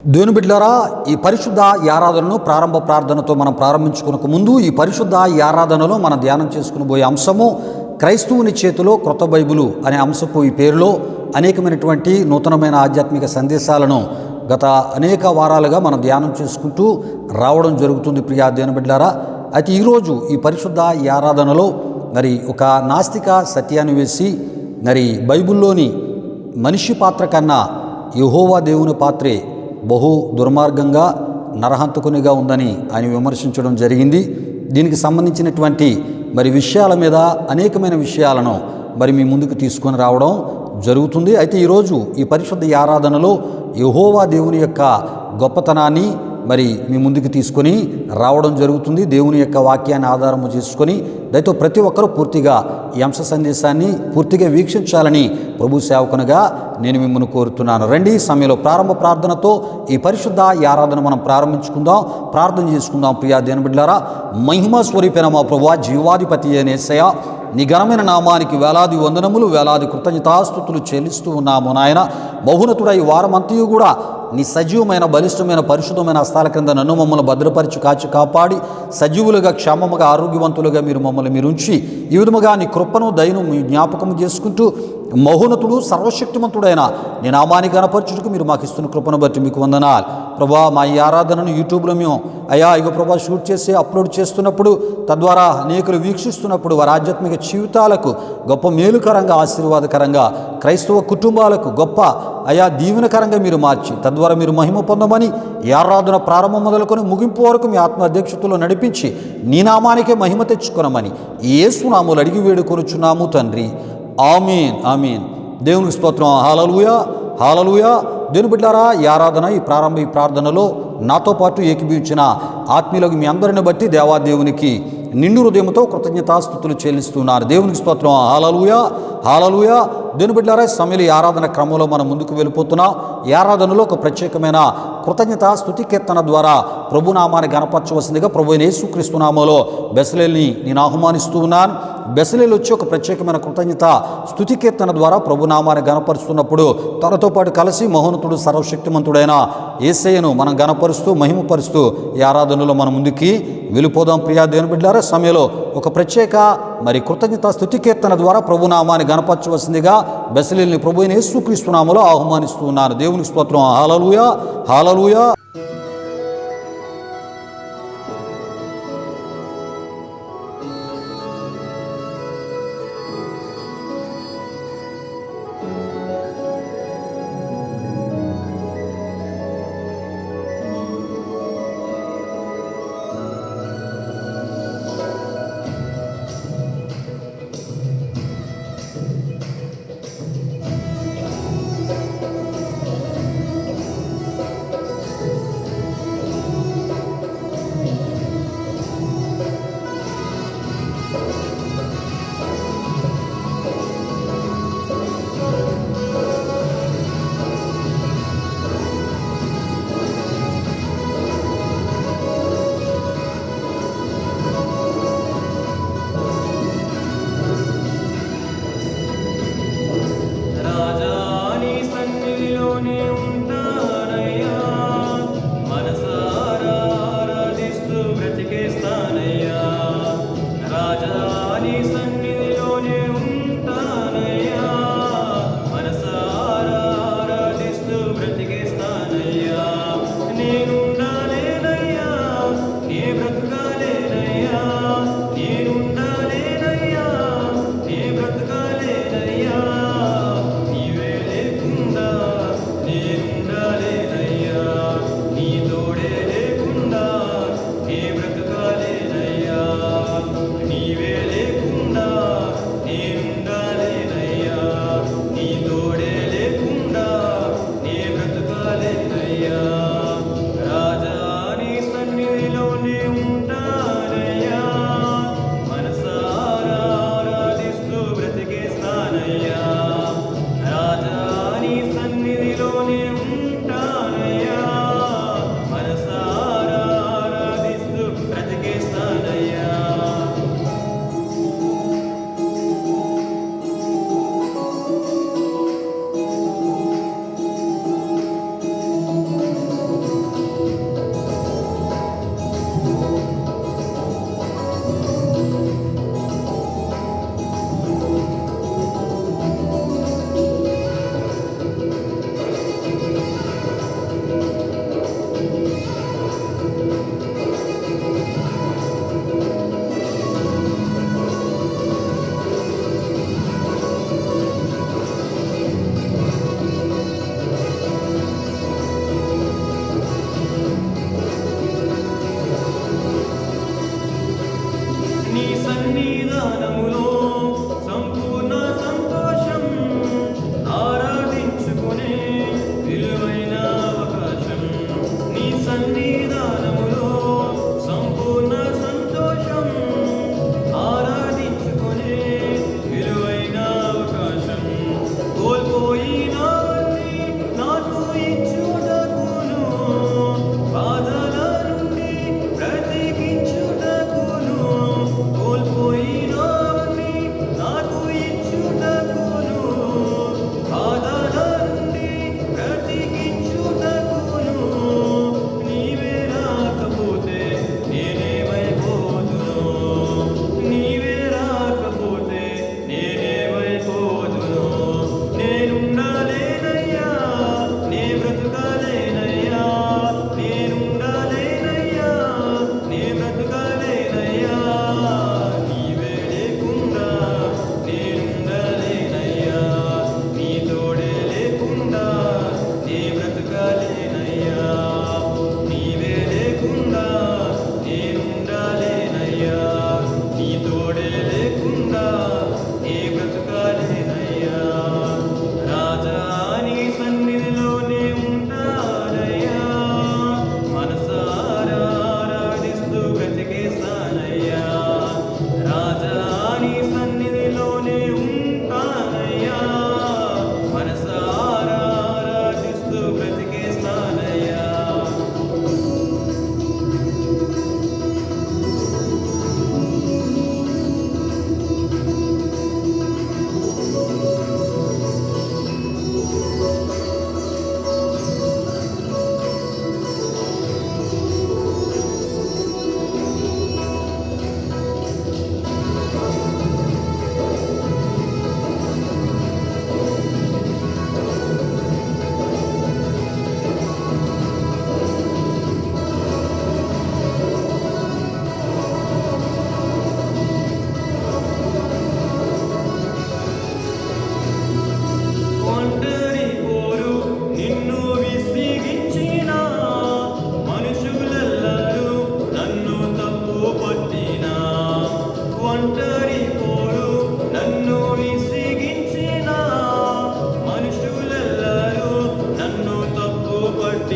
దేవుని బిడ్డలారా, ఈ పరిశుద్ధ ఆరాధనను ప్రారంభ ప్రార్థనతో మనం ప్రారంభించుకునక ముందు ఈ పరిశుద్ధ ఆరాధనలో మనం ధ్యానం చేసుకుని పోయే అంశము క్రైస్తవుని చేతిలో క్రొత్త బైబిలు అనే అంశపు ఈ పేరులో అనేకమైనటువంటి నూతనమైన ఆధ్యాత్మిక సందేశాలను గత అనేక వారాలుగా మనం ధ్యానం చేసుకుంటూ రావడం జరుగుతుంది. ప్రియా దేవుని బిడ్డలారా, అయితే ఈరోజు ఈ పరిశుద్ధ ఆరాధనలో మరి ఒక నాస్తిక సత్యాన్ని వేసి మరి బైబిల్లోని మనిషి పాత్ర కన్నా యెహోవా దేవుని పాత్రే బహు దుర్మార్గంగా నరహంతకునిగా ఉందని ఆయన విమర్శించడం జరిగింది. దీనికి సంబంధించినటువంటి మరి విషయాల మీద అనేకమైన విషయాలను మరి మీ ముందుకు తీసుకొని రావడం జరుగుతుంది. అయితే ఈరోజు ఈ పరిశుద్ధ ఆరాధనలో యెహోవా దేవుని యొక్క గొప్పతనాన్ని మరి మీ ముందుకు తీసుకొని రావడం జరుగుతుంది. దేవుని యొక్క వాక్యాన్ని ఆధారము చేసుకొని దయతో ప్రతి ఒక్కరూ పూర్తిగా ఈ అంశ సందేశాన్ని పూర్తిగా వీక్షించాలని ప్రభు సేవకునిగా నేను మిమ్మల్ని కోరుతున్నాను. రండి, ఈ సమయంలో ప్రారంభ ప్రార్థనతో ఈ పరిశుద్ధ ఆరాధన మనం ప్రారంభించుకుందాం, ప్రార్థన చేసుకుందాం. ప్రియా దేవుని బిడ్డలారా, మహిమ స్వరూపైన మా ప్రభువా, జీవాధిపతి అయిన యేసయ్యా, నీ ఘనమైన నామానికి వేలాది వందనములు, వేలాది కృతజ్ఞతాస్తుతులు చెల్లిస్తూ ఉన్నాము నాయన. బహునతుడ ఈ వారమంతయు కూడా నీ సజీవమైన బలిష్టమైన పరిశుద్ధమైన హస్తాల క్రింద నన్ను మమ్మల్ని భద్రపరిచి కాచి కాపాడి సజీవులుగా క్షేమముగా ఆరోగ్యవంతులుగా మీరు మమ్మల్ని ఉంచి ఈ విధముగా నీ కృపను దయను మీ జ్ఞాపకం చేసుకుంటూ మహోన్నతుడు సర్వశక్తిమంతుడైన నీ నామాన్ని గణపరచుటకు మీరు మాకు ఇస్తున్న కృపను బట్టి మీకు వందనాలు ప్రభా. మా ఈ ఆరాధనను యూట్యూబ్లో మేము ప్రభా షూట్ చేసి అప్లోడ్ చేస్తున్నప్పుడు తద్వారా అనేకులు వీక్షిస్తున్నప్పుడు వారి ఆధ్యాత్మిక జీవితాలకు గొప్ప మేలుకరంగా ఆశీర్వాదకరంగా క్రైస్తవ కుటుంబాలకు గొప్ప దీవెనకరంగా మీరు మార్చి తద్వారా మీరు మహిమ పొందమని ఈ ఆరాధన ప్రారంభం మొదలుకొని ముగింపు వరకు మీ ఆత్మ అధ్యక్షతలో నడిపించి నీ నామానికే మహిమ తెచ్చుకొనమని యేసు నామములో అడిగి వేడుకొనుచున్నాము తండ్రి. ఆమీన్, ఆమీన్. దేవునికి స్తోత్రం. హల్లెలూయా, హల్లెలూయా. దేవుని బిడ్డలారా, ఈ ఆరాధన ఈ ప్రార్థనలో నాతో పాటు ఏకీభవించిన ఆత్మీయులకు మీ అందరిని బట్టి దేవాదేవునికి నిండు హృదయంతో కృతజ్ఞతాస్తుతులు చెల్లిస్తున్నారు. దేవునికి స్తోత్రం. హల్లెలూయా, హల్లెలూయా. దేవుని బిడ్డలారా, సమయంలో ఈ ఆరాధన క్రమంలో మనం ముందుకు వెళ్ళిపోతున్నాం. ఈ ఆరాధనలో ఒక ప్రత్యేకమైన కృతజ్ఞత స్తుతి కీర్తన ద్వారా ప్రభునామాన్ని గణపరచవలసిందిగా ప్రభు అయిన యేసుక్రీస్తు నామములో బెసలేల్ని నేను ఆహ్వానిస్తూ ఉన్నాను. బెసలేలు వచ్చి ఒక ప్రత్యేకమైన కృతజ్ఞత స్తుతి కీర్తన ద్వారా ప్రభునామాన్ని గణపరుస్తున్నప్పుడు తనతో పాటు కలిసి మహోన్నతుడు సర్వశక్తిమంతుడైన యేసయ్యను మనం గణపరుస్తూ మహిమపరుస్తూ ఈ ఆరాధనలో మనం ముందుకి వెళ్ళిపోదాం. ప్రియా దేవుని బిడ్డలారా, సమయంలో ఒక ప్రత్యేక మరి కృతజ్ఞత స్తుతి కీర్తన ద్వారా ప్రభునామాన్ని గణపరచవలసిందిగా బెసలేల్ని ప్రభు అయిన యేసుక్రీస్తు నామములో ఆహ్వానిస్తూ ఉన్నాను. దేవునికి స్తోత్రం. హల్లెలూయా, హల్లెలూయా.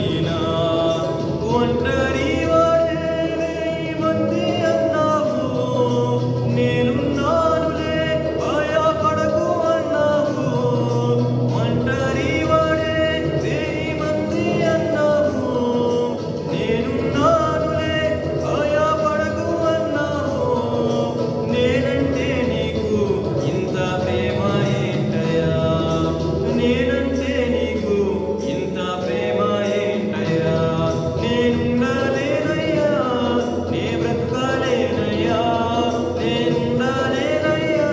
నడిపినా ఒంటరి వాడే మంది అన్నావు నేనున్నానులే భయపడకు అన్నావు ఒంటరి వాడే మంది అన్నావు నేనున్నానులే భయపడకు అన్నావు నేనంటే నీకు ఇంత ప్రేమ ఏంటయ్యా నేనంటే నీకు ఇంత ప్రేమ ఏంటయ్యా నేనుండలేనయ్యా నే బ్రతకలేనయ్యా నేనుండలేనయ్యా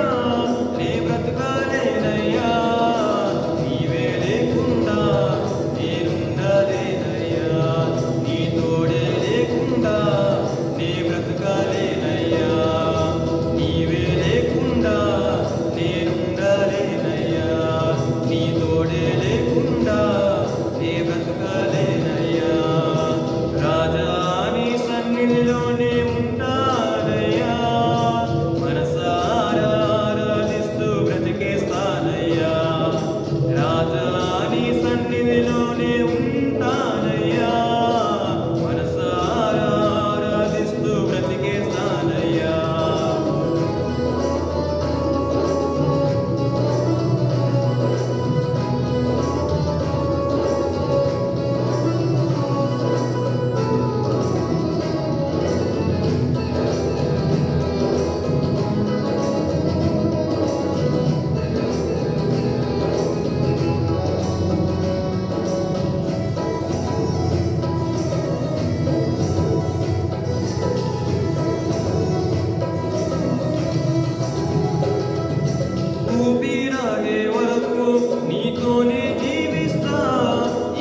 నే బ్రతకలేనయ్యా నీవే లేకుండా నేనుండలేనయ్యా నీ తోడే లేకుండా నే బ్రతకలేనయ్యా నీవే లేకుండా నేనుండలేనయ్యా నీ తోడే లేకుండా నే బ్రతకలేనయ్యా రాజా నీ సన్నిధిలోనే ఉంటానయ్యా మనసారా ఆరాధిస్తూ బ్రతికేస్తానయ్యా రాజా నీ సన్నిధిలోనే ఉంటానయ్యా మనసారా ఆరాధిస్తూ బ్రతికేస్తానయ్యా ఊపిరాగే వరకు నీతోనే జీవిస్తా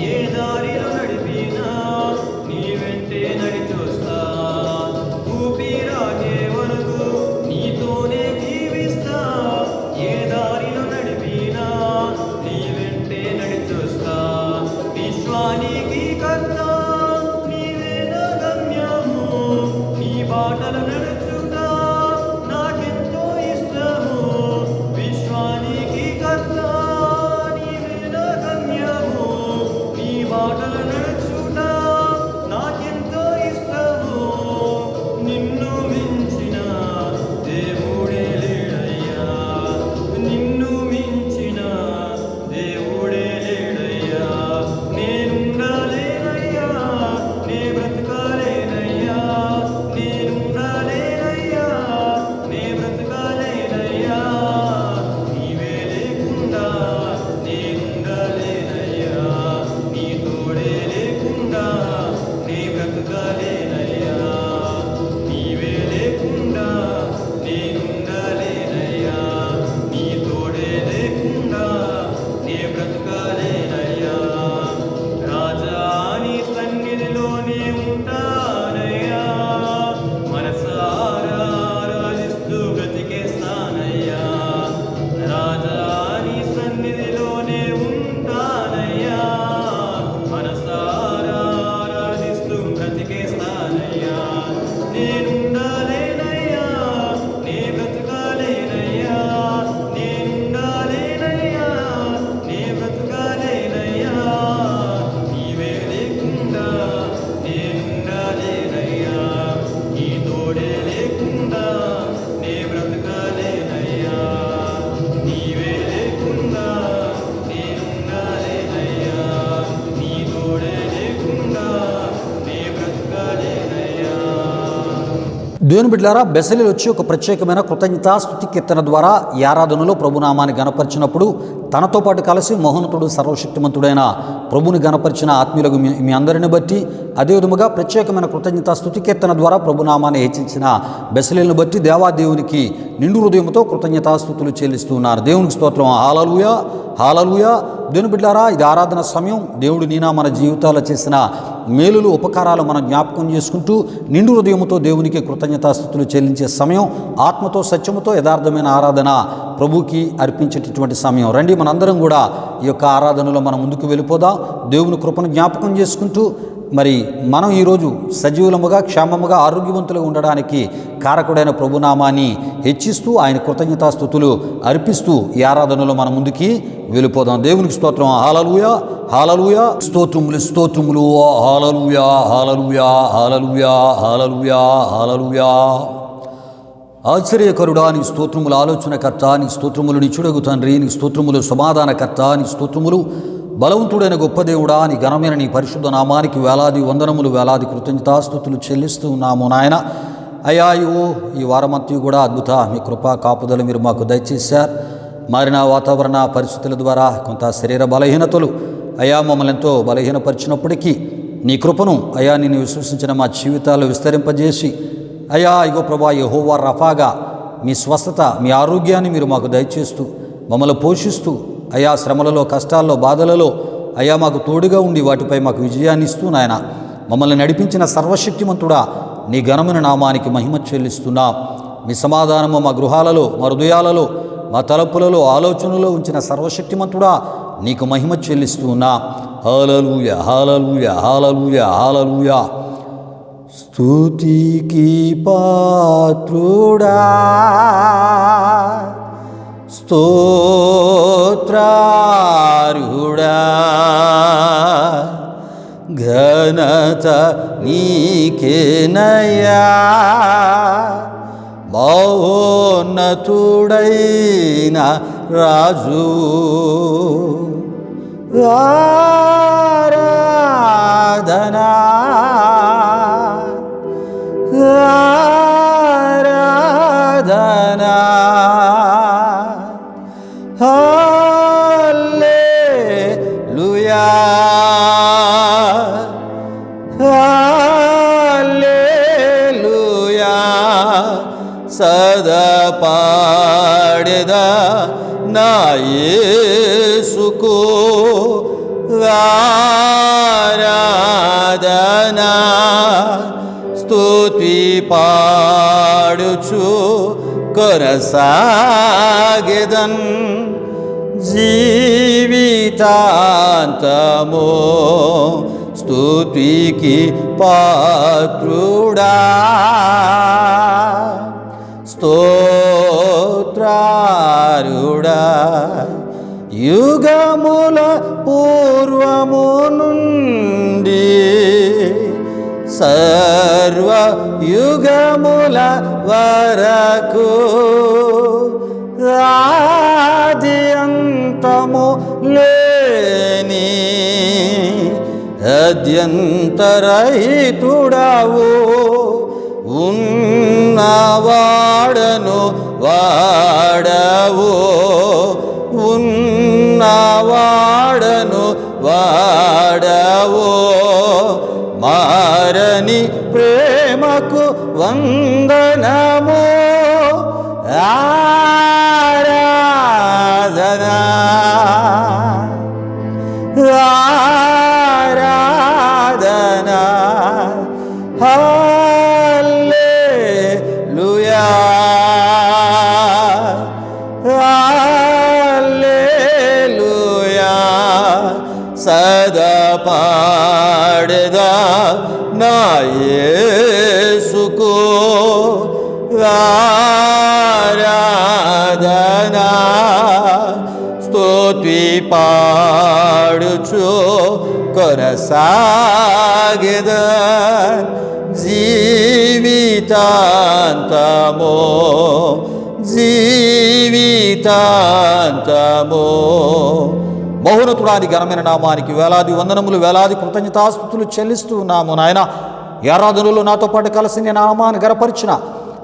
ఏ దారిలో నడిపినా నీ వెంటే నడిచొస్తా ఊపిరాగే వరకు నీతోనే జీవిస్తా ఏ దారిలో నడిపినా నీ వెంటే నడిచొస్తా విశ్వానికి కర్త నీవే నా గమ్యము నీ బాటలు నడుచుట నాకెంతో ఇష్టము విశ్వానికి కర్త నీవే నా గమ్యము నీ బాటలు నడుచుట నాకెంతో ఇష్టము నిన్ను మించిన దేవుడే లేడయ్యా నిన్ను మించిన దేవుడే లేడయ్యా నేనుండలేనయ్యా నే బ్రతకలేనయ్యా నేనుండలేనయ్యా నే బ్రతకలేనయ్యా నీవే లేకుండా నేనుండలేనయ్యా నీ తోడే లేకుండా నే బ్రతకలేనయ్యా నీవే లేకుండా నేనుండలేనయ్యా నీ తోడే లేకుండా నే బ్రతకలేనయ్యా రాజా నీ సన్నిధిలోనే ఉంటానయ్యా మనసారా ఆరాధిస్తూ బ్రతికేస్తానయ్యా రాజా నీ సన్నిధిలోనే ఉంటానయ్యా మనసారా ఆరాధిస్తూ బ్రతికేస్తానయ్యా నేనుండలేనయ్యా నే బ్రతకలేనయ్యా నేనుండలేనయ్యా నే బ్రతకలేనయ్యా నీవే లేకుండా నేనుండలేనయ్యా నీ తోడే లేకుండా నే బ్రతకలేనయ్యా నీవే లేకుండా నేనుండలేనయ్యా నీ తోడే లేకుండా నే బ్రతకలేనయ్యా దేవుని బిడ్డలారా, బెసలేలు వచ్చి ఒక ప్రత్యేకమైన కృతజ్ఞతాస్తుతి కీర్తన ద్వారా ఈ ఆరాధనలో ప్రభునామాన్ని గణపరిచినప్పుడు తనతో పాటు కలిసి మహోన్నతుడు సర్వశక్తిమంతుడైన ప్రభుని గణపరిచిన ఆత్మీయులకు మీ అందరిని బట్టి, అదేవిధముగా ప్రత్యేకమైన కృతజ్ఞతాస్తుతి కీర్తన ద్వారా ప్రభునామాన్ని హెచ్చించిన బెసలేలను బట్టి దేవాదేవునికి నిండు హృదయంతో కృతజ్ఞతాస్తుతులు చెల్లిస్తున్నారు. దేవునికి స్తోత్రం. హల్లెలూయా, హల్లెలూయా. దేవుని బిడ్డలారా, ఇది ఆరాధన సమయం. దేవుడు నీనా మన జీవితాల్లో చేసిన మేలులు ఉపకారాలు మనం జ్ఞాపకం చేసుకుంటూ నిండు హృదయంతో దేవునికి కృతజ్ఞతాస్తుతులు చెల్లించే సమయం. ఆత్మతో సత్యముతో యథార్థమైన ఆరాధన ప్రభుకి అర్పించేటటువంటి సమయం. రండి, మనందరం కూడా ఈ యొక్క ఆరాధనలో మనం ముందుకు వెళ్ళిపోదాం. దేవుని కృపను జ్ఞాపకం చేసుకుంటూ మరి మనం ఈరోజు సజీవులముగా క్షేమముగా ఆరోగ్యవంతులుగా ఉండడానికి కారకుడైన ప్రభునామాన్ని హెచ్చిస్తూ ఆయన కృతజ్ఞతాస్తుతులు అర్పిస్తూ ఈ ఆరాధనలో మన ముందుకి వెళ్ళిపోదాం. దేవునికి స్తోత్రం. హల్లెలూయా హల్లెలూయా. స్తోత్రములు స్తోత్రములు. హల్లెలూయా హల్లెలూయా హల్లెలూయా హల్లెలూయా హల్లెలూయా. ఆశ్చర్యకరుడా నీ స్తోత్రములు, ఆలోచనకర్త నీ స్తోత్రములు, నిచ్చుడగు తండ్రి నీ స్తోత్రములు, సమాధానకర్త నీ స్తోత్రములు, బలవంతుడైన గొప్ప దేవుడా నీ ఘనమైన నీ పరిశుద్ధ నామానికి వేలాది వందనములు, వేలాది కృతజ్ఞతాస్తుతులు చెల్లిస్తూ ఉన్నాము నాయన. అయ్యా ఈ వారమంతా కూడా అద్భుత మీ కృపా కాపుదలు మీరు మాకు దయచేశారు. మారిన వాతావరణ పరిస్థితుల ద్వారా కొంత శరీర బలహీనతలు అయ్యా మమ్మల్ని ఎంతో బలహీనపరిచినప్పటికీ నీ కృపను అయ్యా నిన్ను విశ్వసించిన మా జీవితాలు విస్తరింపజేసి అయ్యా ప్రభా యెహోవా రఫాగా మీ స్వస్థత మీ ఆరోగ్యాన్ని మీరు మాకు దయచేస్తూ మమ్మల్ని పోషిస్తూ అయ్యా శ్రమలలో కష్టాల్లో బాధలలో అయ్యా మాకు తోడుగా ఉండి వాటిపై మాకు విజయాన్ని ఇస్తూ నాయన మమ్మల్ని నడిపించిన సర్వశక్తిమంతుడా నీ ఘనమైన నామానికి మహిమ చెల్లిస్తున్నా. మీ సమాధానము మా గృహాలలో మా హృదయాలలో మా తలపులలో ఆలోచనలో ఉంచిన సర్వశక్తిమంతుడా నీకు మహిమ చెల్లిస్తూ ఉన్నా. హల్లెలూయా హల్లెలూయా హల్లెలూయా హల్లెలూయా. స్తుతికి పాత్రుడా స్తోత్రార్హుడా ఘనత నీకేనయ్యా మహోన్నతుడైన రాజు ఆరాధనా ఆరాధనా హల్లెలూయా హల్లెలూయా. సదా పాడెదా నా యేసుకు ఆరాధనా స్తుతి పాడుచు కొనసాగెదన్ జీవితాంతమో స్తుతికి పాత్రుడా స్తోత్రారుడా యుగముల పూర్వము నుండి సర్వ యుగముల వరకు ఆది అంతము లేని అద్యంతరహితుడవు ఉన్నవాడను వాడవు ఉన్నవాడను వాడవు మారని ప్రేమకు వందనము ఆరాధనా ఆరాధనా హల్లెలూయా హల్లెలూయా. సదా పాడెదా నా యేసుకు ఆరాధనా స్తుతి పాడుచు కొనసాగెదన్ జీవితాంతమో జీవితాంతమో. మహోన్నతుడాని ఘనమైన నామానికి వేలాది వందనములు, వేలాది కృతజ్ఞతాస్తుతులు చెల్లిస్తూ ఉన్నాము నాయన. ఈ ఆరాధనలో నాతో పాటు కలిసి నీ నామాన్ని గనపరిచిన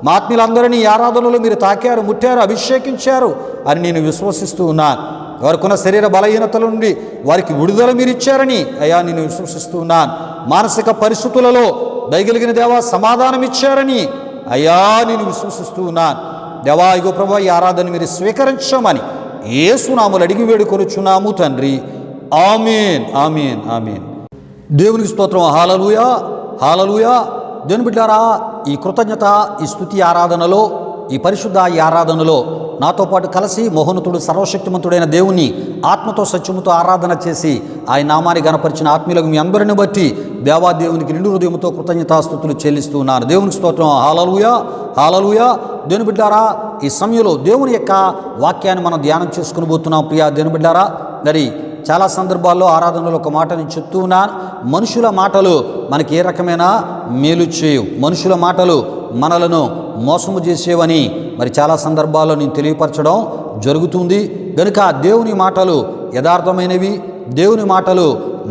మా ఆత్మీయులందరినీ ఈ ఆరాధనలో మీరు తాకారు, ముట్టారు, అభిషేకించారు అని నేను విశ్వసిస్తూ ఉన్నాను. వారికున్న శరీర బలహీనతల నుండి వారికి విడుదల మీరు ఇచ్చారని అయ్యా నేను విశ్వసిస్తూ ఉన్నాను. మానసిక పరిస్థితులలో దయగలిగిన దేవా సమాధానం ఇచ్చారని అయ్యా నేను విశ్వసిస్తూ ఉన్నాను. దేవా ప్రభా ఈ ఆరాధన మీరు స్వీకరించమని యేసునామములో అడిగి వేడుకొనుచున్నాము తండ్రి. ఆమేన్ ఆమేన్ ఆమేన్. దేవునికి స్తోత్రం. హల్లెలూయా హల్లెలూయా. దేవుని బిడ్డలారా, ఈ కృతజ్ఞత, ఈ స్తుతి ఆరాధనలో, ఈ పరిశుద్ధ ఈ ఆరాధనలో నాతో పాటు కలిసి మహోన్నతుడు సర్వశక్తిమంతుడైన దేవుని ఆత్మతో సత్యముతో ఆరాధన చేసి ఆయన నామాన్ని గణపరిచిన ఆత్మీయులకు మీ అందరిని బట్టి దేవాదేవునికి నిండు హృదయంతో కృతజ్ఞతాస్తుతులు చెల్లిస్తూ ఉన్నారు. దేవునికి స్తోత్రం. హల్లెలూయా, హల్లెలూయా. దేవుని బిడ్డారా, ఈ సమయంలో దేవుని యొక్క వాక్యాన్ని మనం ధ్యానం చేసుకుని పోతున్నాం. ప్రియా దేవుని బిడ్డారా, మరి చాలా సందర్భాల్లో ఆరాధనలో ఒక మాట నేను చెప్తూ ఉన్నాను. మనుషుల మాటలు మనకి ఏ రకమైన మేలు చేయవు. మనుషుల మాటలు మనలను మోసము చేసేవని మరి చాలా సందర్భాల్లో నేను తెలియపరచడం జరుగుతుంది. కనుక దేవుని మాటలు యథార్థమైనవి, దేవుని మాటలు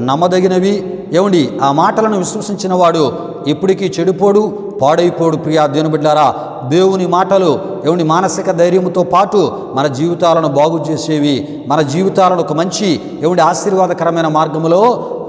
నమ్మదగినవి. ఏమండి, ఆ మాటలను విశ్వసించిన వాడు ఎప్పటికీ చెడిపోడు, పాడైపోడు. ప్రియా దేవుని బిడ్డారా, దేవుని మాటలు ఏమండి మానసిక ధైర్యంతో పాటు మన జీవితాలను బాగు చేసేవి, మన జీవితాలను ఒక మంచి ఏమండి ఆశీర్వాదకరమైన మార్గంలో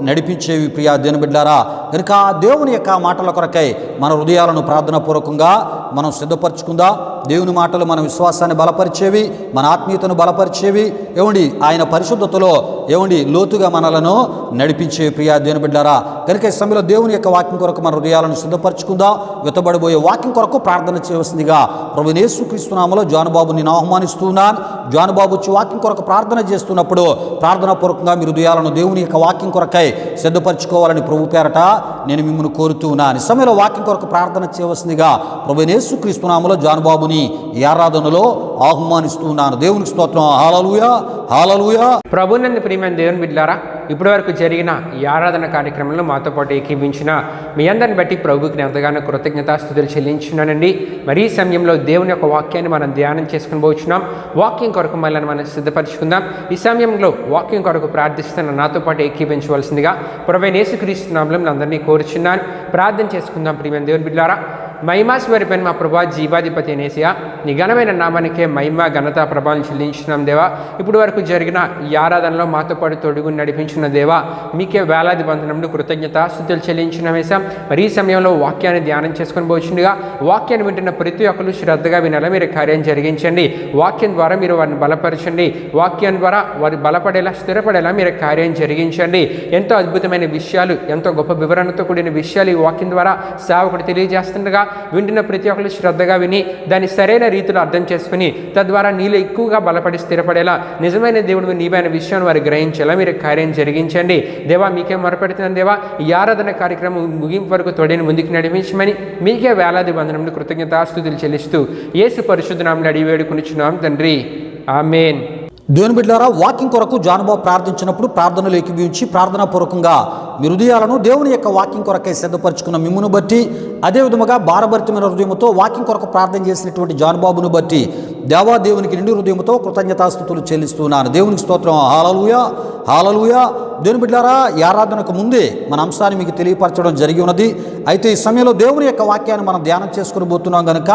నడిపించేవి. ప్రియా దేవుని బిడ్డారా, కనుక దేవుని యొక్క మాటల కొరకై మన హృదయాలను ప్రార్థనాపూర్వకంగా మనం సిద్ధపరచుకుందాం. దేవుని మాటలు మన విశ్వాసాన్ని బలపరిచేవి, మన ఆత్మీయతను బలపరిచేవి. ఏమండి ఆయన పరిశుద్ధతలో ఏమండి లోతుగా మనలను నడిపించేవి. ప్రియా దేవుని బిడ్డారా, కనుక ఈ సమయంలో దేవుని యొక్క వాక్యం కొరకు మన హృదయాలను సిద్ధపరచుకుందాం. వెతబడిపోయే వాక్యం కొరకు ప్రార్థన చేయవలసిందిగా ప్రభువైన యేసుక్రీస్తు నామములో జానుబాబు నేను ఆహ్వానిస్తున్నాను. జానుబాబు వచ్చి వాక్యం కొరకు ప్రార్థన చేస్తున్నప్పుడు ప్రార్థనాపూర్వకంగా మీ హృదయాలను దేవుని యొక్క వాక్యం కొరకై సిద్ధపరచుకోవాలని ప్రభు పేరట నేను మిమ్మల్ని కోరుతూ ఉన్నాను. ఈ సమయంలో వాక్యం కొరకు ప్రార్థన చేయవలసిందిగా ప్రభువైన యేసుక్రీస్తు నామములో జానుబాబుని ఈ ఆరాధనలో ఆహ్వానిస్తున్నాను. దేవునికి స్తోత్రం. హల్లెలూయా, హల్లెలూయా. ప్రభునందు ప్రియమైన దేవుని బిడ్డలారా, ఇప్పటి వరకు జరిగిన ఈ ఆరాధన కార్యక్రమంలో మాతో పాటు ఏకీభించిన మీ అందరిని బట్టి ప్రభువుకి ఎంతగానో కృతజ్ఞతాస్తుతులు చెల్లించున్నానండి. మరి ఈ సమయంలో దేవుని యొక్క వాక్యాన్ని మనం ధ్యానం చేసుకుని పోతున్నాం. వాక్యం కొరకు మళ్ళీ మనం సిద్ధపరచుకుందాం. ఈ సమయంలో వాక్యం కొరకు ప్రార్థిస్తున్న నాతో పాటు ఏకీభించవలసిందిగా ప్రభువైన యేసుక్రీస్తు నామములో అందరినీ కోరుచున్నాను. ప్రార్థన చేసుకుందాం. ప్రియమైన దేవుని బిడ్డలారా, మహిమాస్వరూపైన మా ప్రభా జీవాధిపతి అనేసియా, నీ ఘనమైన నామానికే మహిమ ఘనత ప్రభావం చెల్లించున్నాం దేవా. ఇప్పుడు వరకు జరిగిన ఈ ఆరాధనలో మాతో పాటు తొడుగు నడిపించిన దేవా, మీకే వేలాది వందనములు కృతజ్ఞతాస్తుతులు చెల్లించున్నామేసా. మరి ఈ సమయంలో వాక్యాన్ని ధ్యానం చేసుకొని పోతుండగా వాక్యాన్ని వింటున్న ప్రతి ఒక్కరు శ్రద్ధగా వినాలా మీరు కార్యం జరిగించండి. వాక్యం ద్వారా మీరు వారిని బలపరచండి. వాక్యం ద్వారా వారు బలపడేలా స్థిరపడేలా మీరు కార్యం జరిగించండి. ఎంతో అద్భుతమైన విషయాలు, ఎంతో గొప్ప వివరణతో కూడిన విషయాలు ఈ వాక్యం ద్వారా సేవకుడు తెలియజేస్తుండగా వింటున్న ప్రతి ఒక్కరు శ్రద్ధగా విని దాన్ని సరైన రీతిలో అర్థం చేసుకుని తద్వారా నీలో ఎక్కువగా బలపడి స్థిరపడేలా నిజమైన దేవుడు నీవైన విషయాన్ని వారు గ్రహించేలా మీరు కార్యం జరిగించండి. దేవా, మీకే మొరపెడుతున్నాను దేవా. ఈ ఆరాధన కార్యక్రమం ముగింపు వరకు తోడని ముందుకు నడిపించమని మీకే వేలాది వందనములు కృతజ్ఞతాస్తుతులు చెల్లిస్తూ యేసు పరిశుద్ధ నామములో అడిగి వేడుకొనుచున్నాం తండ్రి, ఆమేన్. దేవుని బిడ్డలారా, వాక్యం కొరకు జానుబాబు ప్రార్థించినప్పుడు ప్రార్థనలు ఏకీభవించి ప్రార్థనాపూర్వకంగా మీ హృదయాలను దేవుని యొక్క వాక్యం కొరకై సిద్ధపరచుకున్న మిమ్మును బట్టి, అదేవిధముగా భారభరితమైన హృదయంతో వాక్యం కొరకు ప్రార్థన చేసినటువంటి జానుబాబును బట్టి దేవాదేవునికి నిండు హృదయంతో కృతజ్ఞతాస్తుతులు చెల్లిస్తున్నాను. దేవునికి స్తోత్రం. హల్లెలూయా, హల్లెలూయా. దేవుని బిడ్డలారా, ఈ ఆరాధనకు ముందే మన అంశాన్ని మీకు తెలియపరచడం జరిగి ఉన్నది. అయితే ఈ సమయంలో దేవుని యొక్క వాక్యాన్ని మనం ధ్యానం చేసుకుని పోతున్నాం కనుక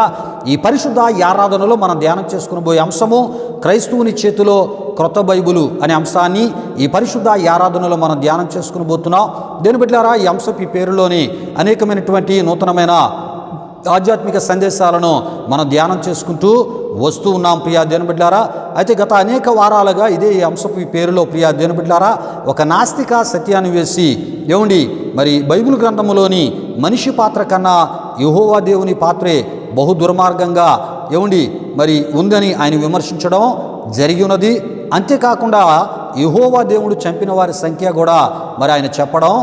ఈ పరిశుద్ధ ఈ ఆరాధనలో మనం ధ్యానం చేసుకుని పోయే అంశము క్రైస్తవుని చేతిలో క్రొత్త బైబిలు అనే అంశాన్ని ఈ పరిశుద్ధ ఈ ఆరాధనలో మనం ధ్యానం చేసుకుని పోతున్నాం. దేవుని బిడ్డలారా, ఈ అంశపు ఈ పేరులోని అనేకమైనటువంటి నూతనమైన ఆధ్యాత్మిక సందేశాలను మనం ధ్యానం చేసుకుంటూ వస్తూ ఉన్నాం. ప్రియా దేవుని బిడ్డలారా, అయితే గత అనేక వారాలుగా ఇదే ఈ అంశపు ఈ పేరులో ప్రియా దేవుని బిడ్డలారా ఒక నాస్తిక సత్యాన్ని వేసి ఏమండి మరి బైబిల్ గ్రంథములోని మనిషి పాత్ర కన్నా యెహోవా దేవుని పాత్రే బహు దుర్మార్గంగా ఏమండి మరి ఉందని ఆయన విమర్శించడం జరిగి ఉన్నది. అంతేకాకుండా యెహోవా దేవుడు చంపిన వారి సంఖ్య కూడా మరి ఆయన చెప్పడం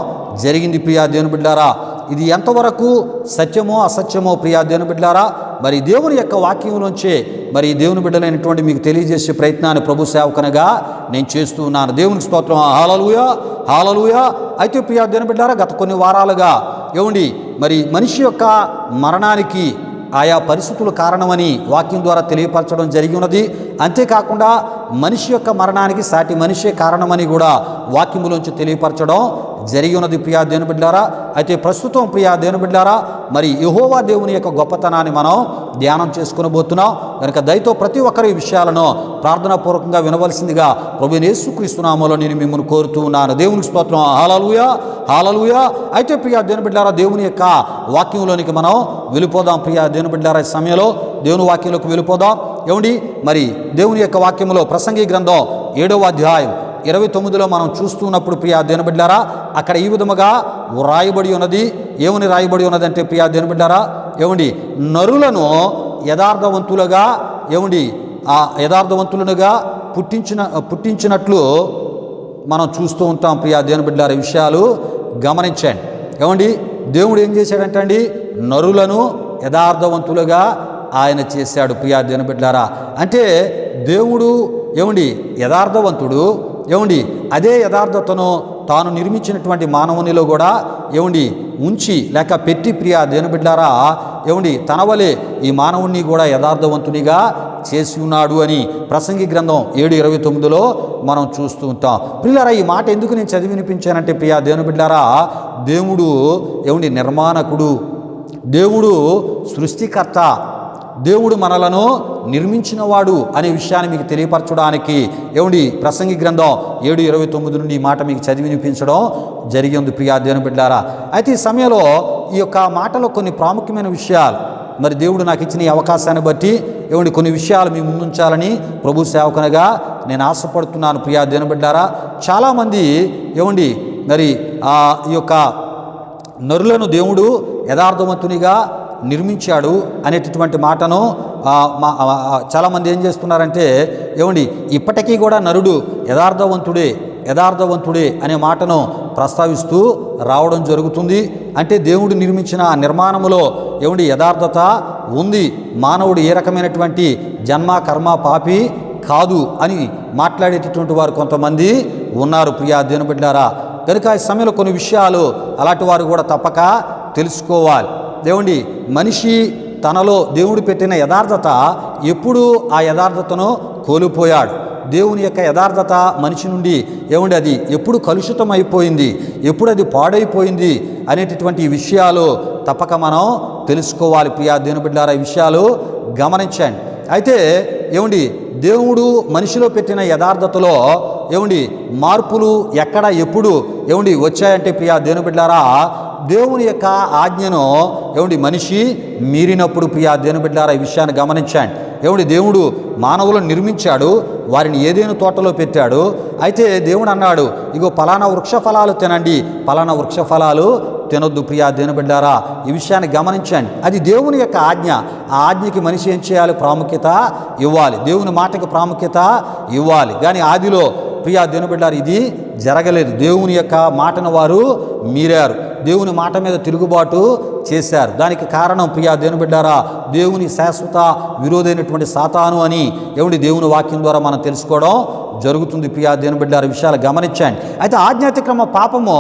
జరిగింది. ప్రియా దేవుని బిడ్డలారా, ఇది ఎంతవరకు సత్యమో అసత్యమో ప్రియా దేవుని బిడ్డలారా మరి దేవుని యొక్క వాక్యంలోంచే మరి దేవుని బిడ్డలైనటువంటి మీకు తెలియజేసే ప్రయత్నాన్ని ప్రభు సేవకనగా నేను చేస్తూ ఉన్నాను. దేవునికి స్తోత్రం. హల్లెలూయా, హల్లెలూయా. అయితే ప్రియా దేవుని బిడ్డలారా, గత కొన్ని వారాలుగా ఏమండి మరి మనిషి యొక్క మరణానికి ఆయా పరిస్థితులు కారణమని వాక్యం ద్వారా తెలియపరచడం జరిగి ఉన్నది. అంతేకాకుండా మనిషి యొక్క మరణానికి సాటి మనిషే కారణమని కూడా వాక్యములోంచి తెలియపరచడం జరిగి ఉన్నది. ప్రియా దేవుని బిడ్డలారా, అయితే ప్రస్తుతం ప్రియా దేవుని బిడ్డలారా మరి యెహోవా దేవుని యొక్క గొప్పతనాన్ని మనం ధ్యానం చేసుకుని పోతున్నాం కనుక దయతో ప్రతి ఒక్కరి ఈ విషయాలను ప్రార్థనాపూర్వకంగా వినవలసిందిగా ప్రభువైన యేసుక్రీస్తు నామములో నేను మిమ్మల్ని కోరుతూ ఉన్నాను. దేవునికి స్తోత్రం. హల్లెలూయా, హల్లెలూయా. అయితే ప్రియా దేవుని బిడ్డలారా, దేవుని యొక్క వాక్యంలోనికి మనం వెళ్ళిపోదాం. ప్రియా దేవుని బిడ్డలారా, ఈ సమయంలో దేవుని వాక్యంలోకి వెళ్ళిపోదాం. ఏమండి మరి దేవుని యొక్క వాక్యంలో ప్రసంగి గ్రంథం 7వ అధ్యాయం 29లో మనం చూస్తున్నప్పుడు ప్రియా దేవుని బిడ్డలారా అక్కడ ఈ విధముగా రాయబడి ఉన్నది. ఏమని రాయబడి ఉన్నది అంటే ప్రియా దేవుని బిడ్డలారా ఏమండి నరులను యథార్థవంతులుగా ఏమండి ఆ యథార్థవంతులనుగా పుట్టించినట్లు మనం చూస్తూ ఉంటాం. ప్రియా దేవుని బిడ్డలారా, ఈ విషయాలు గమనించండి. ఏమండి, దేవుడు ఏం చేశాడంటే అండి, నరులను యథార్థవంతులుగా ఆయన చేశాడు. ప్రియా దేవుని బిడ్డలారా, అంటే దేవుడు ఏమండి యథార్థవంతుడు. ఏమండి అదే యథార్థతను తాను నిర్మించినటువంటి మానవునిలో కూడా ఏమండి ఉంచి లేక పెట్టి, ప్రియా దేవుని బిడ్డలారా, ఏమండి తన వలె ఈ మానవుణ్ణి కూడా యథార్థవంతునిగా చేసి ఉన్నాడు అని ప్రసంగి గ్రంథం 7:29లో మనం చూస్తూ ఉంటాం. ప్రియులారా, ఈ మాట ఎందుకు నేను చదివి వినిపించానంటే, ప్రియా దేవుని బిడ్డలారా, దేవుడు ఏమండి నిర్మాణకుడు, దేవుడు సృష్టికర్త, దేవుడు మనలను నిర్మించినవాడు అనే విషయాన్ని మీకు తెలియపరచడానికి ఏమండి ప్రసంగి గ్రంథం 7:29 నుండి ఈ మాట మీకు చదివి వినిపించడం జరిగింది. ప్రియా దేవుని బిడ్డలారా, అయితే ఈ సమయంలో ఈ యొక్క మాటలో కొన్ని ప్రాముఖ్యమైన విషయాలు, మరి దేవుడు నాకు ఇచ్చిన ఈ అవకాశాన్ని బట్టి ఏమండి కొన్ని విషయాలు మీ ముందుంచాలని ప్రభు సేవకునిగా నేను ఆశపడుతున్నాను. ప్రియా దేవుని బిడ్డలారా, చాలామంది ఏమండి మరి ఈ యొక్క నరులను దేవుడు యథార్థవంతునిగా నిర్మించాడు అనేటటువంటి మాటను చాలామంది ఏం చేస్తున్నారంటే, ఏమండి ఇప్పటికీ కూడా నరుడు యథార్థవంతుడే అనే మాటను ప్రస్తావిస్తూ రావడం జరుగుతుంది. అంటే దేవుడు నిర్మించిన నిర్మాణములో ఏమండి యథార్థత ఉంది, మానవుడు ఏ రకమైనటువంటి జన్మ కర్మ పాపి కాదు అని మాట్లాడేటటువంటి వారు కొంతమంది ఉన్నారు. ప్రియా దేవుని బిడ్డలారా, కనుక ఈ సమయంలో కొన్ని విషయాలు అలాంటి వారు కూడా తప్పక తెలుసుకోవాలి. దేవుడి మనిషి తనలో దేవుడు పెట్టిన యథార్థత ఎప్పుడు ఆ యథార్థతను కోల్పోయాడు. దేవుని యొక్క యథార్థత మనిషి నుండి ఏమండి అది ఎప్పుడు కలుషితం అయిపోయింది, ఎప్పుడు అది పాడైపోయింది అనేటటువంటి విషయాలు తప్పక మనం తెలుసుకోవాలి. ప్రియా దేవుని బిడ్డలారా, ఈ విషయాలు గమనించండి. అయితే ఏమండి దేవుడు మనిషిలో పెట్టిన యథార్థతలో ఏమండి మార్పులు ఎక్కడ ఎప్పుడు ఏమండి వచ్చాయంటే, ప్రియా దేవుని బిడ్డలారా, దేవుని యొక్క ఆజ్ఞను ఏమండి మనిషి మీరినప్పుడు, ప్రియా దేవుని బిడ్డలారా, ఈ విషయాన్ని గమనించండి. ఏమండి దేవుడు మానవులను నిర్మించాడు, వారిని ఏదేను తోటలో పెట్టాడు. అయితే దేవుడు అన్నాడు, ఇగో పలానా వృక్ష ఫలాలు తినండి, పలానా వృక్ష ఫలాలు తినొద్దు. ప్రియా దేవుని బిడ్డలారా, ఈ విషయాన్ని గమనించండి. అది దేవుని యొక్క ఆజ్ఞ. ఆ ఆజ్ఞకి మనిషి ఏం చేయాలి? ప్రాముఖ్యత ఇవ్వాలి, దేవుని మాటకి ప్రాముఖ్యత ఇవ్వాలి. కానీ ఆదిలో ప్రియా దేవుని బిడ్డలారా ఇది జరగలేదు. దేవుని యొక్క మాటను వారు మీరారు, దేవుని మాట మీద తిరుగుబాటు చేశారు. దానికి కారణం ప్రియా దేవుని బిడ్డలారా దేవుని శాశ్వత విరోధైనటువంటి సాతాను అని ఏమిటి దేవుని వాక్యం ద్వారా మనం తెలుసుకోవడం జరుగుతుంది. ప్రియా దేవుని బిడ్డలారా, విషయాలు గమనించండి. అయితే ఆజ్ఞాతిక్రమ పాపము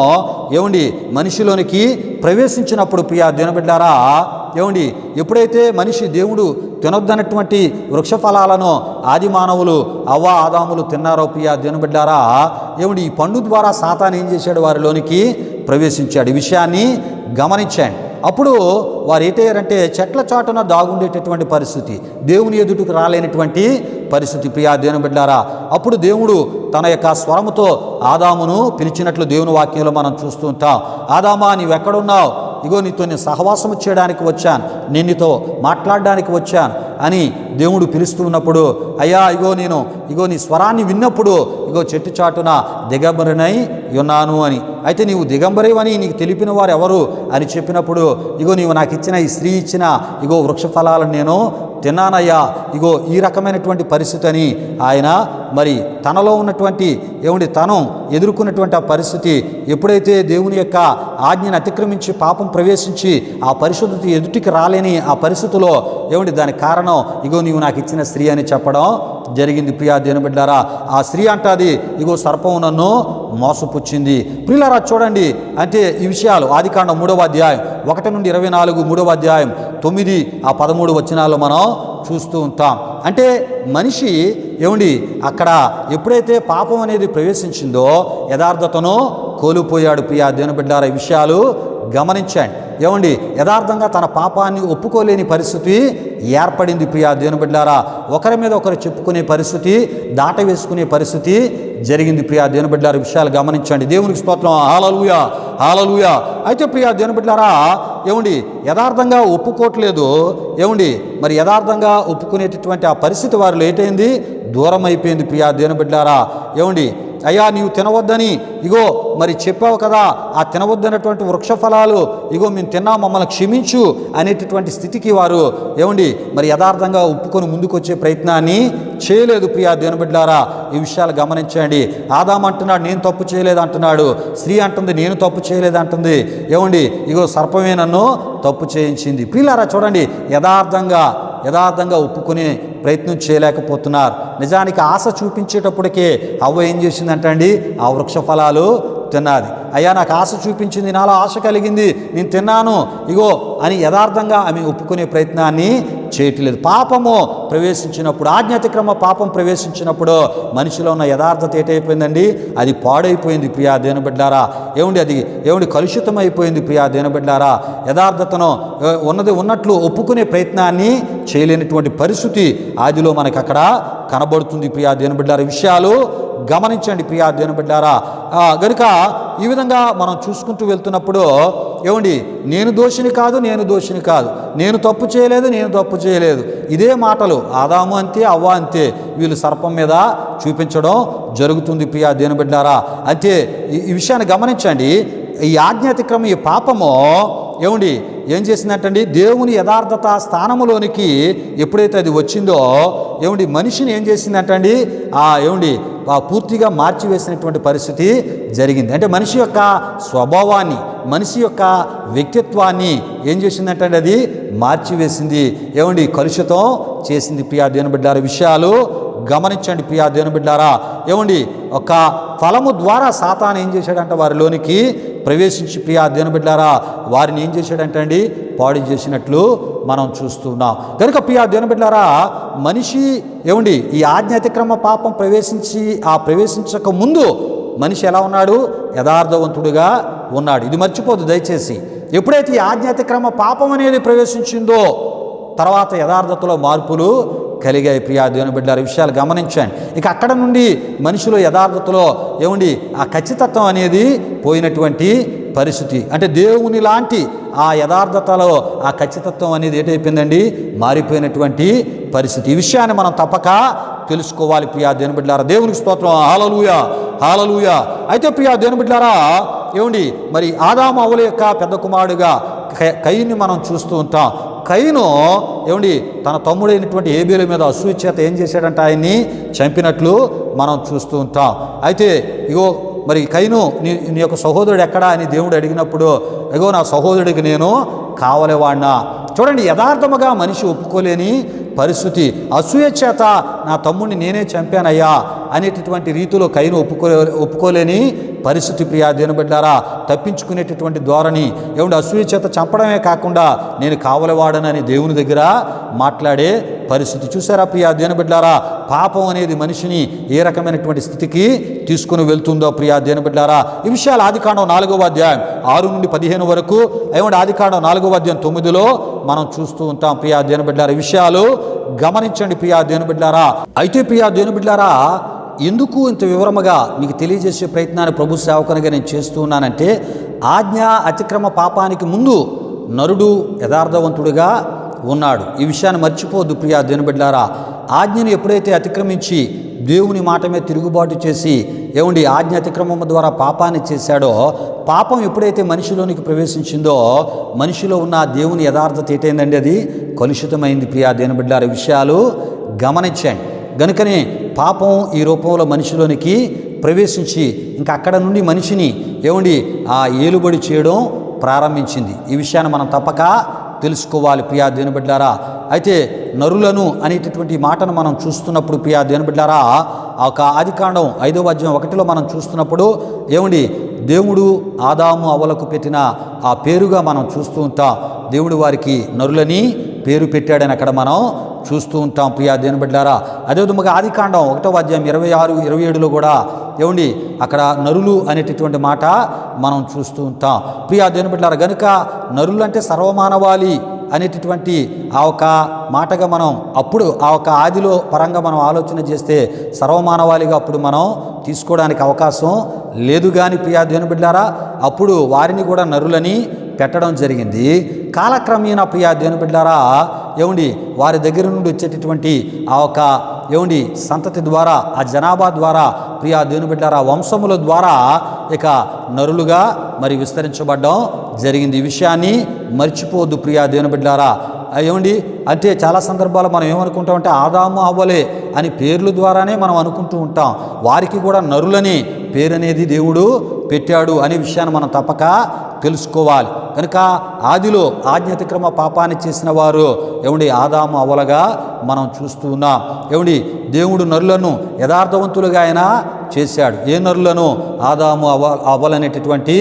ఏమండి మనిషిలోనికి ప్రవేశించినప్పుడు, ప్రియా దేవుని బిడ్డలారా, ఏమండి ఎప్పుడైతే మనిషి దేవుడు తినొద్దన్నటువంటి వృక్ష ఫలాలను ఆది మానవులు అవ్వ ఆదాములు తిన్నారో, ప్రియా దేవుని బిడ్డలారా, ఏమండి ఈ పండు ద్వారా సాతాను ఏం చేశాడు? వారిలోనికి ప్రవేశించాడు. ఈ విషయాన్ని గమనించండి. అప్పుడు వారు ఏంటంటే చెట్ల చాటున దాగుండేటటువంటి పరిస్థితి, దేవుని ఎదుటికి రాలేనటువంటి పరిస్థితి. ప్రియా దేవుని బిడ్డలారా, అప్పుడు దేవుడు తన యొక్క స్వరముతో ఆదామును పిలిచినట్లు దేవుని వాక్యంలో మనం చూస్తూ ఉంటాం. ఆదామా, నీవెక్కడున్నావు? ఇగో నీతో నేను సహవాసము చేయడానికి వచ్చాను, నేను నీతో మాట్లాడడానికి వచ్చాను అని దేవుడు పిలుస్తూ ఉన్నప్పుడు, అయ్యా ఇగో నీ స్వరాన్ని విన్నప్పుడు ఇగో చెట్టు చాటున దిగంబరినై ఉన్నాను అని. అయితే నీవు దిగంబరివని నీకు తెలిపిన వారు ఎవరు అని చెప్పినప్పుడు, ఇగో నీవు నాకు ఇచ్చిన ఈ స్త్రీ ఇచ్చిన ఇగో వృక్ష ఫలాలను నేను తిన్నానయ్యా, ఇగో ఈ రకమైనటువంటి పరిస్థితి అని ఆయన మరి తనలో ఉన్నటువంటి తను ఎదుర్కొన్నటువంటి ఆ పరిస్థితి ఎప్పుడైతే దేవుని యొక్క ఆజ్ఞను అతిక్రమించి పాపం ప్రవేశించి ఆ పరిశుద్ధత ఎదుటికి రాలేని ఆ పరిస్థితిలో దానికి కారణం ఇగో నీవు నాకు ఇచ్చిన స్త్రీ అని చెప్పడం జరిగింది. ప్రియా దేవుని బిడ్డలారా, ఆ స్త్రీ అంటాది ఇగో సర్పం నన్ను మోసపుచ్చింది. ప్రియులారా చూడండి, అంటే ఈ విషయాలు ఆదికాండం 3వ అధ్యాయం 1 నుండి 24, 3వ అధ్యాయం 9 ఆ 13 వచనాల్లో మనం చూస్తూ ఉంటాం. అంటే మనిషి అక్కడ ఎప్పుడైతే పాపం అనేది ప్రవేశించిందో యథార్థతను కోల్పోయాడు. ప్రియా దేవుని బిడ్డలారా, ఈ విషయాలు గమనించండి. యథార్థంగా తన పాపాన్ని ఒప్పుకోలేని పరిస్థితి ఏర్పడింది. ప్రియా దేవుని బిడ్డలారా, ఒకరి మీద ఒకరు చెప్పుకునే పరిస్థితి, దాట వేసుకునే పరిస్థితి జరిగింది. ప్రియా దేవుని బిడ్డలారా, విషయాలు గమనించండి. దేవునికి స్తోత్రం, హల్లెలూయా హల్లెలూయా. అయితే ప్రియా దేవుని బిడ్డలారా, యథార్థంగా ఒప్పుకోవట్లేదు. మరి యథార్థంగా ఒప్పుకునేటటువంటి ఆ పరిస్థితి వారిలో ఏంటైంది? దూరం అయిపోయింది. ప్రియా దేవుని బిడ్డలారా, అయ్యా నీవు తినవద్దని ఇగో మరి చెప్పావు కదా, ఆ తినవద్దన్నటువంటి వృక్ష ఫలాలు ఇగో మేము తిన్నా, మమ్మల్ని క్షమించు అనేటటువంటి స్థితికి వారు ఏమండి మరి యథార్థంగా ఒప్పుకొని ముందుకొచ్చే ప్రయత్నాన్ని చేయలేదు. ప్రియా దేవుని బిడ్డలారా, ఈ విషయాలు గమనించండి. ఆదాము అంటున్నాడు నేను తప్పు చేయలేదు అంటున్నాడు, స్త్రీ అంటుంది నేను తప్పు చేయలేదు అంటుంది. ఏమండి ఇగో సర్పమే నన్ను తప్పు చేయించింది. ప్రియులారా చూడండి, యథార్థంగా ఒప్పుకునే ప్రయత్నం చేయలేకపోతున్నారు. నిజానికి ఆశ చూపించేటప్పటికే అవ్వ ఏం చేసిందంటండి, ఆ వృక్ష ఫలాలు తిన్నది. అయ్యా నాకు ఆశ చూపించింది, నాలో ఆశ కలిగింది, నేను తిన్నాను ఇగో అని యథార్థంగా ఆమె ఒప్పుకునే ప్రయత్నాన్ని చేయట్లేదు. పాపము ప్రవేశించినప్పుడు, ఆజ్ఞాతిక్రమ పాపం ప్రవేశించినప్పుడు మనిషిలో ఉన్న యథార్థత ఏటైపోయిందండి, అది పాడైపోయింది. ప్రియా దేవుని బిడ్డలారా, అది కలుషితం అయిపోయింది. ప్రియా దేవుని బిడ్డలారా, యథార్థతను ఉన్నది ఉన్నట్లు ఒప్పుకునే ప్రయత్నాన్ని చేయలేనటువంటి పరిస్థితి ఆదిలో మనకు అక్కడ కనబడుతుంది. ప్రియా దేవుని బిడ్డలారా, విషయాలు గమనించండి. ప్రియా దేవుని బిడ్డలారా, గనుక ఈ విధంగా మనం చూసుకుంటూ వెళ్తున్నప్పుడు నేను దోషిని కాదు, నేను తప్పు చేయలేదు, ఇదే మాటలు ఆదాము అంతే, అవ్వ అంతే, వీళ్ళు సర్పం మీద చూపించడం జరుగుతుంది. ప్రియా దేవుని బిడ్డలారా, అయితే ఈ విషయాన్ని గమనించండి. ఈ ఆజ్ఞాతిక్రమం, ఈ పాపము ఏం చేసిందంటండి, దేవుని యథార్థత స్థానములోనికి ఎప్పుడైతే అది వచ్చిందో మనిషిని ఏం చేసిందంటండి, పూర్తిగా మార్చివేసినటువంటి పరిస్థితి జరిగింది. అంటే మనిషి యొక్క స్వభావాన్ని, మనిషి యొక్క వ్యక్తిత్వాన్ని ఏం చేసిందంటే అది మార్చివేసింది, కలుషితం చేసింది. ప్రియా దేవుని బిడ్డలారా, విషయాలు గమనించండి. ప్రియా దేవుని బిడ్డలారా, ఒక ఫలము ద్వారా సాతాను ఏం చేశాడంటే వారిలోనికి ప్రవేశించి, ప్రియా దేవుని బిడ్డలారా, వారిని ఏం చేశాడంటే అండి పాడు చేసినట్లు మనం చూస్తున్నాం. కనుక ప్రియా దేవుని బిడ్డలారా, మనిషి ఈ ఆజ్ఞాతిక్రమ పాపం ప్రవేశించక ముందు మనిషి ఎలా ఉన్నాడు, యథార్థవంతుడిగా ఉన్నాడు. ఇది మర్చిపోదు దయచేసి. ఎప్పుడైతే ఈ ఆజ్ఞాతిక్రమ పాపం అనేది ప్రవేశించిందో తర్వాత యథార్థతలో మార్పులు కలిగాయి. ప్రియా దేవుని బిడ్డలారా, విషయాలు గమనించండి. ఇక అక్కడ నుండి మనిషిలో యథార్థతలో ఆ ఖచ్చితత్వం అనేది పోయినటువంటి పరిస్థితి. అంటే దేవుని లాంటి ఆ యథార్థతలో ఆ ఖచ్చితత్వం అనేది ఏటైపోయిందండి, మారిపోయినటువంటి పరిస్థితి. ఈ విషయాన్ని మనం తప్పక తెలుసుకోవాలి. ప్రియా దేవుని బిడ్డలారా, దేవునికి స్తోత్రం, హల్లెలూయా. అయితే ప్రియా దేవుని బిడ్డలారా, మరి ఆదాము అవ్వల యొక్క పెద్ద కుమారుడుగా కయీన్ని మనం చూస్తూ ఉంటాం. కయీను తన తమ్ముడైనటువంటి ఏబేలు మీద అసూయ చేత ఏం చేశాడంటే ఆయన్ని చంపినట్లు మనం చూస్తూ ఉంటాం. అయితే మరి కయీను నీ యొక్క సహోదరుడు ఎక్కడా అని దేవుడు అడిగినప్పుడు నా సహోదరుడికి నేను కావలేవాడినా. చూడండి, యథార్థముగా మనిషి ఒప్పుకోలేని పరిస్థితి. అసూయ చేత నా తమ్ముడిని నేనే చంపానయ్యా అనేటటువంటి రీతిలో కయీను ఒప్పుకోలేని పరిస్థితి. ప్రియా దేవుని బిడ్డలారా, తప్పించుకునేటటువంటి ధోరణి. అసూయ చేత చంపడమే కాకుండా నేను కావలవాడనని దేవుని దగ్గర మాట్లాడే పరిస్థితి. చూసారా ప్రియా దేవుని బిడ్డలారా, పాపం అనేది మనిషిని ఏ రకమైనటువంటి స్థితికి తీసుకుని వెళ్తుందో. ప్రియా దేవుని బిడ్డలారా, ఈ విషయాలు ఆదికాండం 4వ అధ్యాయం 6 నుండి 15 వరకు, ఆదికాండం 4వ అధ్యాయం 9లో మనం చూస్తూ ఉంటాం. ప్రియా దేవుని బిడ్డలారా, ఈ విషయాలు గమనించండి. ప్రియా దేవుని బిడ్డలారా, అయితే ప్రియా దేవుని బిడ్డలారా, ఎందుకు ఇంత వివరముగా మీకు తెలియజేసే ప్రయత్నాన్ని ప్రభు సేవకునిగా నేను చేస్తూ ఉన్నానంటే, ఆజ్ఞ అతిక్రమ పాపానికి ముందు నరుడు యథార్థవంతుడిగా ఉన్నాడు. ఈ విషయాన్ని మర్చిపోవద్దు. ప్రియా దేవుని బిడ్డలారా, ఆజ్ఞను ఎప్పుడైతే అతిక్రమించి దేవుని మాట మీద తిరుగుబాటు చేసి ఆజ్ఞ అతిక్రమం ద్వారా పాపాన్ని చేశాడో, పాపం ఎప్పుడైతే మనిషిలోనికి ప్రవేశించిందో మనిషిలో ఉన్న దేవుని యథార్థత ఏటైందండి, అది కలుషితమైంది. ప్రియా దేవుని బిడ్డలారా, విషయాలు గమనించండి. గనుకనే పాపం ఈ రూపంలో మనిషిలోనికి ప్రవేశించి ఇంకా అక్కడ నుండి మనిషిని ఆ ఏలుబడి చేయడం ప్రారంభించింది. ఈ విషయాన్ని మనం తప్పక తెలుసుకోవాలి. ప్రియా దేవుని బిడ్డలారా, అయితే నరులను అనేటటువంటి మాటను మనం చూస్తున్నప్పుడు ప్రియా దేవుని బిడ్డలారా, ఒక ఆదికాండం 5వ అధ్యాయం 1లో మనం చూస్తున్నప్పుడు దేవుడు ఆదాము అవ్వలకు పెట్టిన ఆ పేరుగా మనం చూస్తూ ఉంటాం. దేవుడు వారికి నరులని పేరు పెట్టాడని అక్కడ మనం చూస్తూ ఉంటాం. ప్రియా దేవుని బిడ్డలారా, అదేవిధంగా ఆదికాండం 1వ అధ్యాయం 26, 27లో కూడా అక్కడ నరులు అనేటటువంటి మాట మనం చూస్తూ ఉంటాం. ప్రియా దేవుని బిడ్డలారా, గనుక నరులు అంటే సర్వమానవాళి అనేటటువంటి ఆ ఒక మాటగా మనం అప్పుడు ఆ ఒక ఆదిలో పరంగా మనం ఆలోచన చేస్తే సర్వమానవాళిగా అప్పుడు మనం తీసుకోవడానికి అవకాశం లేదు. కానీ ప్రియా దేవుని బిడ్డలారా, అప్పుడు వారిని కూడా నరులని పెట్టడం జరిగింది. కాలక్రమేణా ప్రియా దేవుని బిడ్డలారా, వారి దగ్గర నుండి వచ్చేటటువంటి ఆ ఒక ఏమండి సంతతి ద్వారా, ఆ జనాభా ద్వారా, ప్రియా దేవుని బిడ్డలారా వంశముల ద్వారా ఇక నరులుగా మరి విస్తరించబడ్డం జరిగింది. ఈ విషయాన్ని మర్చిపోవద్దు ప్రియా దేవుని బిడ్డలారా. ఏమండి అంటే చాలా సందర్భాలు మనం ఏమనుకుంటామంటే ఆదాము అవ్వలే అని పేర్ల ద్వారానే మనం అనుకుంటూ ఉంటాం. వారికి కూడా నరులని పేరు అనేది దేవుడు పెట్టాడు అనే విషయాన్ని మనం తప్పక తెలుసుకోవాలి. కనుక ఆదిలో ఆజ్ఞాతిక్రమ పాపాన్ని చేసిన వారు ఏమండి ఆదాము అవ్వలుగా మనం చూస్తూ ఉన్నాం. ఏమండి దేవుడు నరులను యథార్థవంతులుగా ఆయన చేశాడు. ఏ నరులను? ఆదాము అవ్వలనేటటువంటి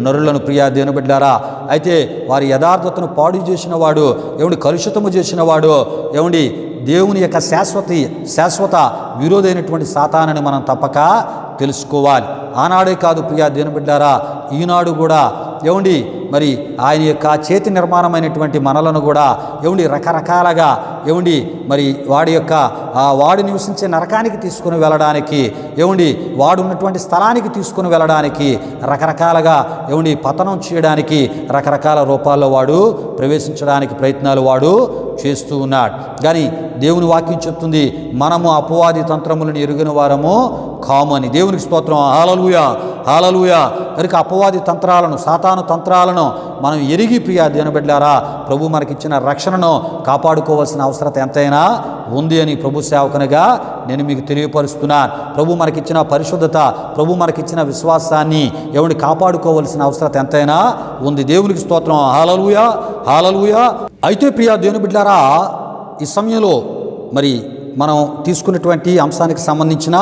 నరులను ప్రియా దేవుని బిడ్డలారా. అయితే వారి యథార్థతను పాడు చేసిన వాడు ఏమండి కలుషితము చేసిన వాడు ఏమండి దేవుని యొక్క శాశ్వత విరోధైనటువంటి సాతానని మనం తప్పక తెలుసుకోవాలి. ఆనాడే కాదు ప్రియా దేవుని బిడ్డలారా, ఈనాడు కూడా ఏమండి మరి ఆయన యొక్క చేతి నిర్మాణమైనటువంటి మనలను కూడా ఏమండి రకరకాలుగా ఏమండి మరి వాడు నివసించే నరకానికి తీసుకుని వెళ్ళడానికి, ఏమండి వాడు ఉన్నటువంటి స్థలానికి తీసుకుని వెళ్ళడానికి, రకరకాలుగా ఏమండి పతనం చేయడానికి, రకరకాల రూపాల్లో వాడు ప్రవేశించడానికి ప్రయత్నాలు వాడు చేస్తూ ఉన్నాడు. కానీ దేవుని వాక్యం చెప్తుంది మనము అపవాది తంత్రములను ఎరిగిన వారము కామని. దేవునికి స్తోత్రం. హల్లెలూయా, హల్లెలూయా. కనుక అపవాది తంత్రాలను, సాతాను తంత్రాలను మనం ఎరిగి ప్రియా దేవుని బిడ్డలారా ప్రభు మనకిచ్చిన రక్షణను కాపాడుకోవాల్సిన అవసరం ఎంతైనా ఉంది అని ప్రభు సేవకునిగా నేను మీకు తెలియపరుస్తున్నాను. ప్రభు మనకిచ్చిన పరిశుద్ధత, ప్రభు మనకిచ్చిన విశ్వాసాన్ని ఎవరిని కాపాడుకోవాల్సిన అవసరం ఎంతైనా ఉంది. దేవునికి స్తోత్రం. హల్లెలూయా, హల్లెలూయా. అయితే ప్రియా దేవుని బిడ్డలారా ఈ సమయంలో మరి మనం తీసుకున్నటువంటి అంశానికి సంబంధించిన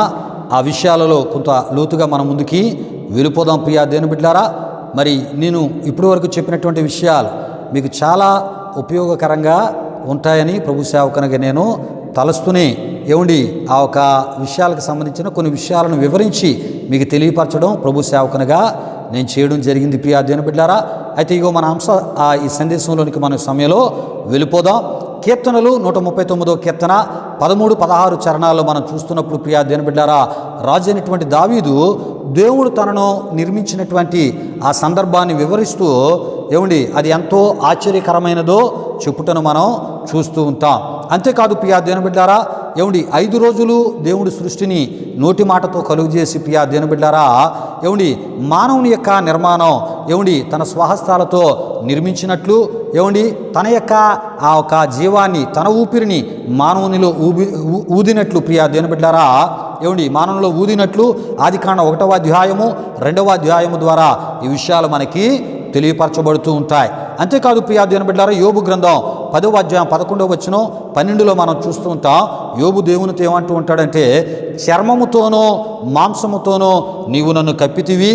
ఆ విషయాలలో కొంత లోతుగా మనం ముందుకి వెళ్ళిపోదాం ప్రియా దేవుని బిడ్డలారా. మరి నేను ఇప్పటి వరకు చెప్పినటువంటి విషయాలు మీకు చాలా ఉపయోగకరంగా ఉంటాయని ప్రభు సేవకునిగా నేను తలస్తూనే ఏమండి ఆ ఒక విషయాలకు సంబంధించిన కొన్ని విషయాలను వివరించి మీకు తెలియపరచడం ప్రభు సేవకునిగా నేను చేయడం జరిగింది ప్రియా దేవుని బిడ్డలారా. అయితే ఇగో మన ఈ సందేశంలోనికి మన సమయంలో వెళ్ళిపోదాం. కీర్తనలు 139వ కీర్తన 13-16 చరణాల్లో మనం చూస్తున్నప్పుడు ప్రియా దేవుని బిడ్డలారా రాజు అయినటువంటి దావీదు దేవుడు తనను నిర్మించినటువంటి ఆ సందర్భాన్ని వివరిస్తూ ఏమండి అది ఎంతో ఆశ్చర్యకరమైనదో చెప్పుటను మనం చూస్తూ ఉంటాం. అంతేకాదు ప్రియా దేవుని బిడ్డలారా ఏమండి 5 రోజులు దేవుడి సృష్టిని నోటి మాటతో కలుగు చేసి ప్రియా దేవుని బిడ్డలారా ఏమండి మానవుని యొక్క నిర్మాణం ఏమండి తన స్వహస్తాలతో నిర్మించినట్లు ఏమండి తన యొక్క ఆ ఒక జీవాన్ని, తన ఊపిరిని మానవునిలో ఊదినట్లు ప్రియా దేవుని బిడ్డలారా ఏమండి మానవునిలో ఊదినట్లు ఆదికాండం 1వ అధ్యాయము 2వ అధ్యాయము ద్వారా ఈ విషయాలు మనకి తెలియపరచబడుతూ ఉంటాయి. అంతేకాదు ప్రియా దేవుని బిడ్డలారా యోబు గ్రంథం 10వ అధ్యాయం 11వ వచనం 12లో మనం చూస్తూ ఉంటాం. యోబు దేవునితో ఏమంటూ ఉంటాడంటే చర్మముతోనో మాంసముతోనో నీవు నన్ను కప్పితివి,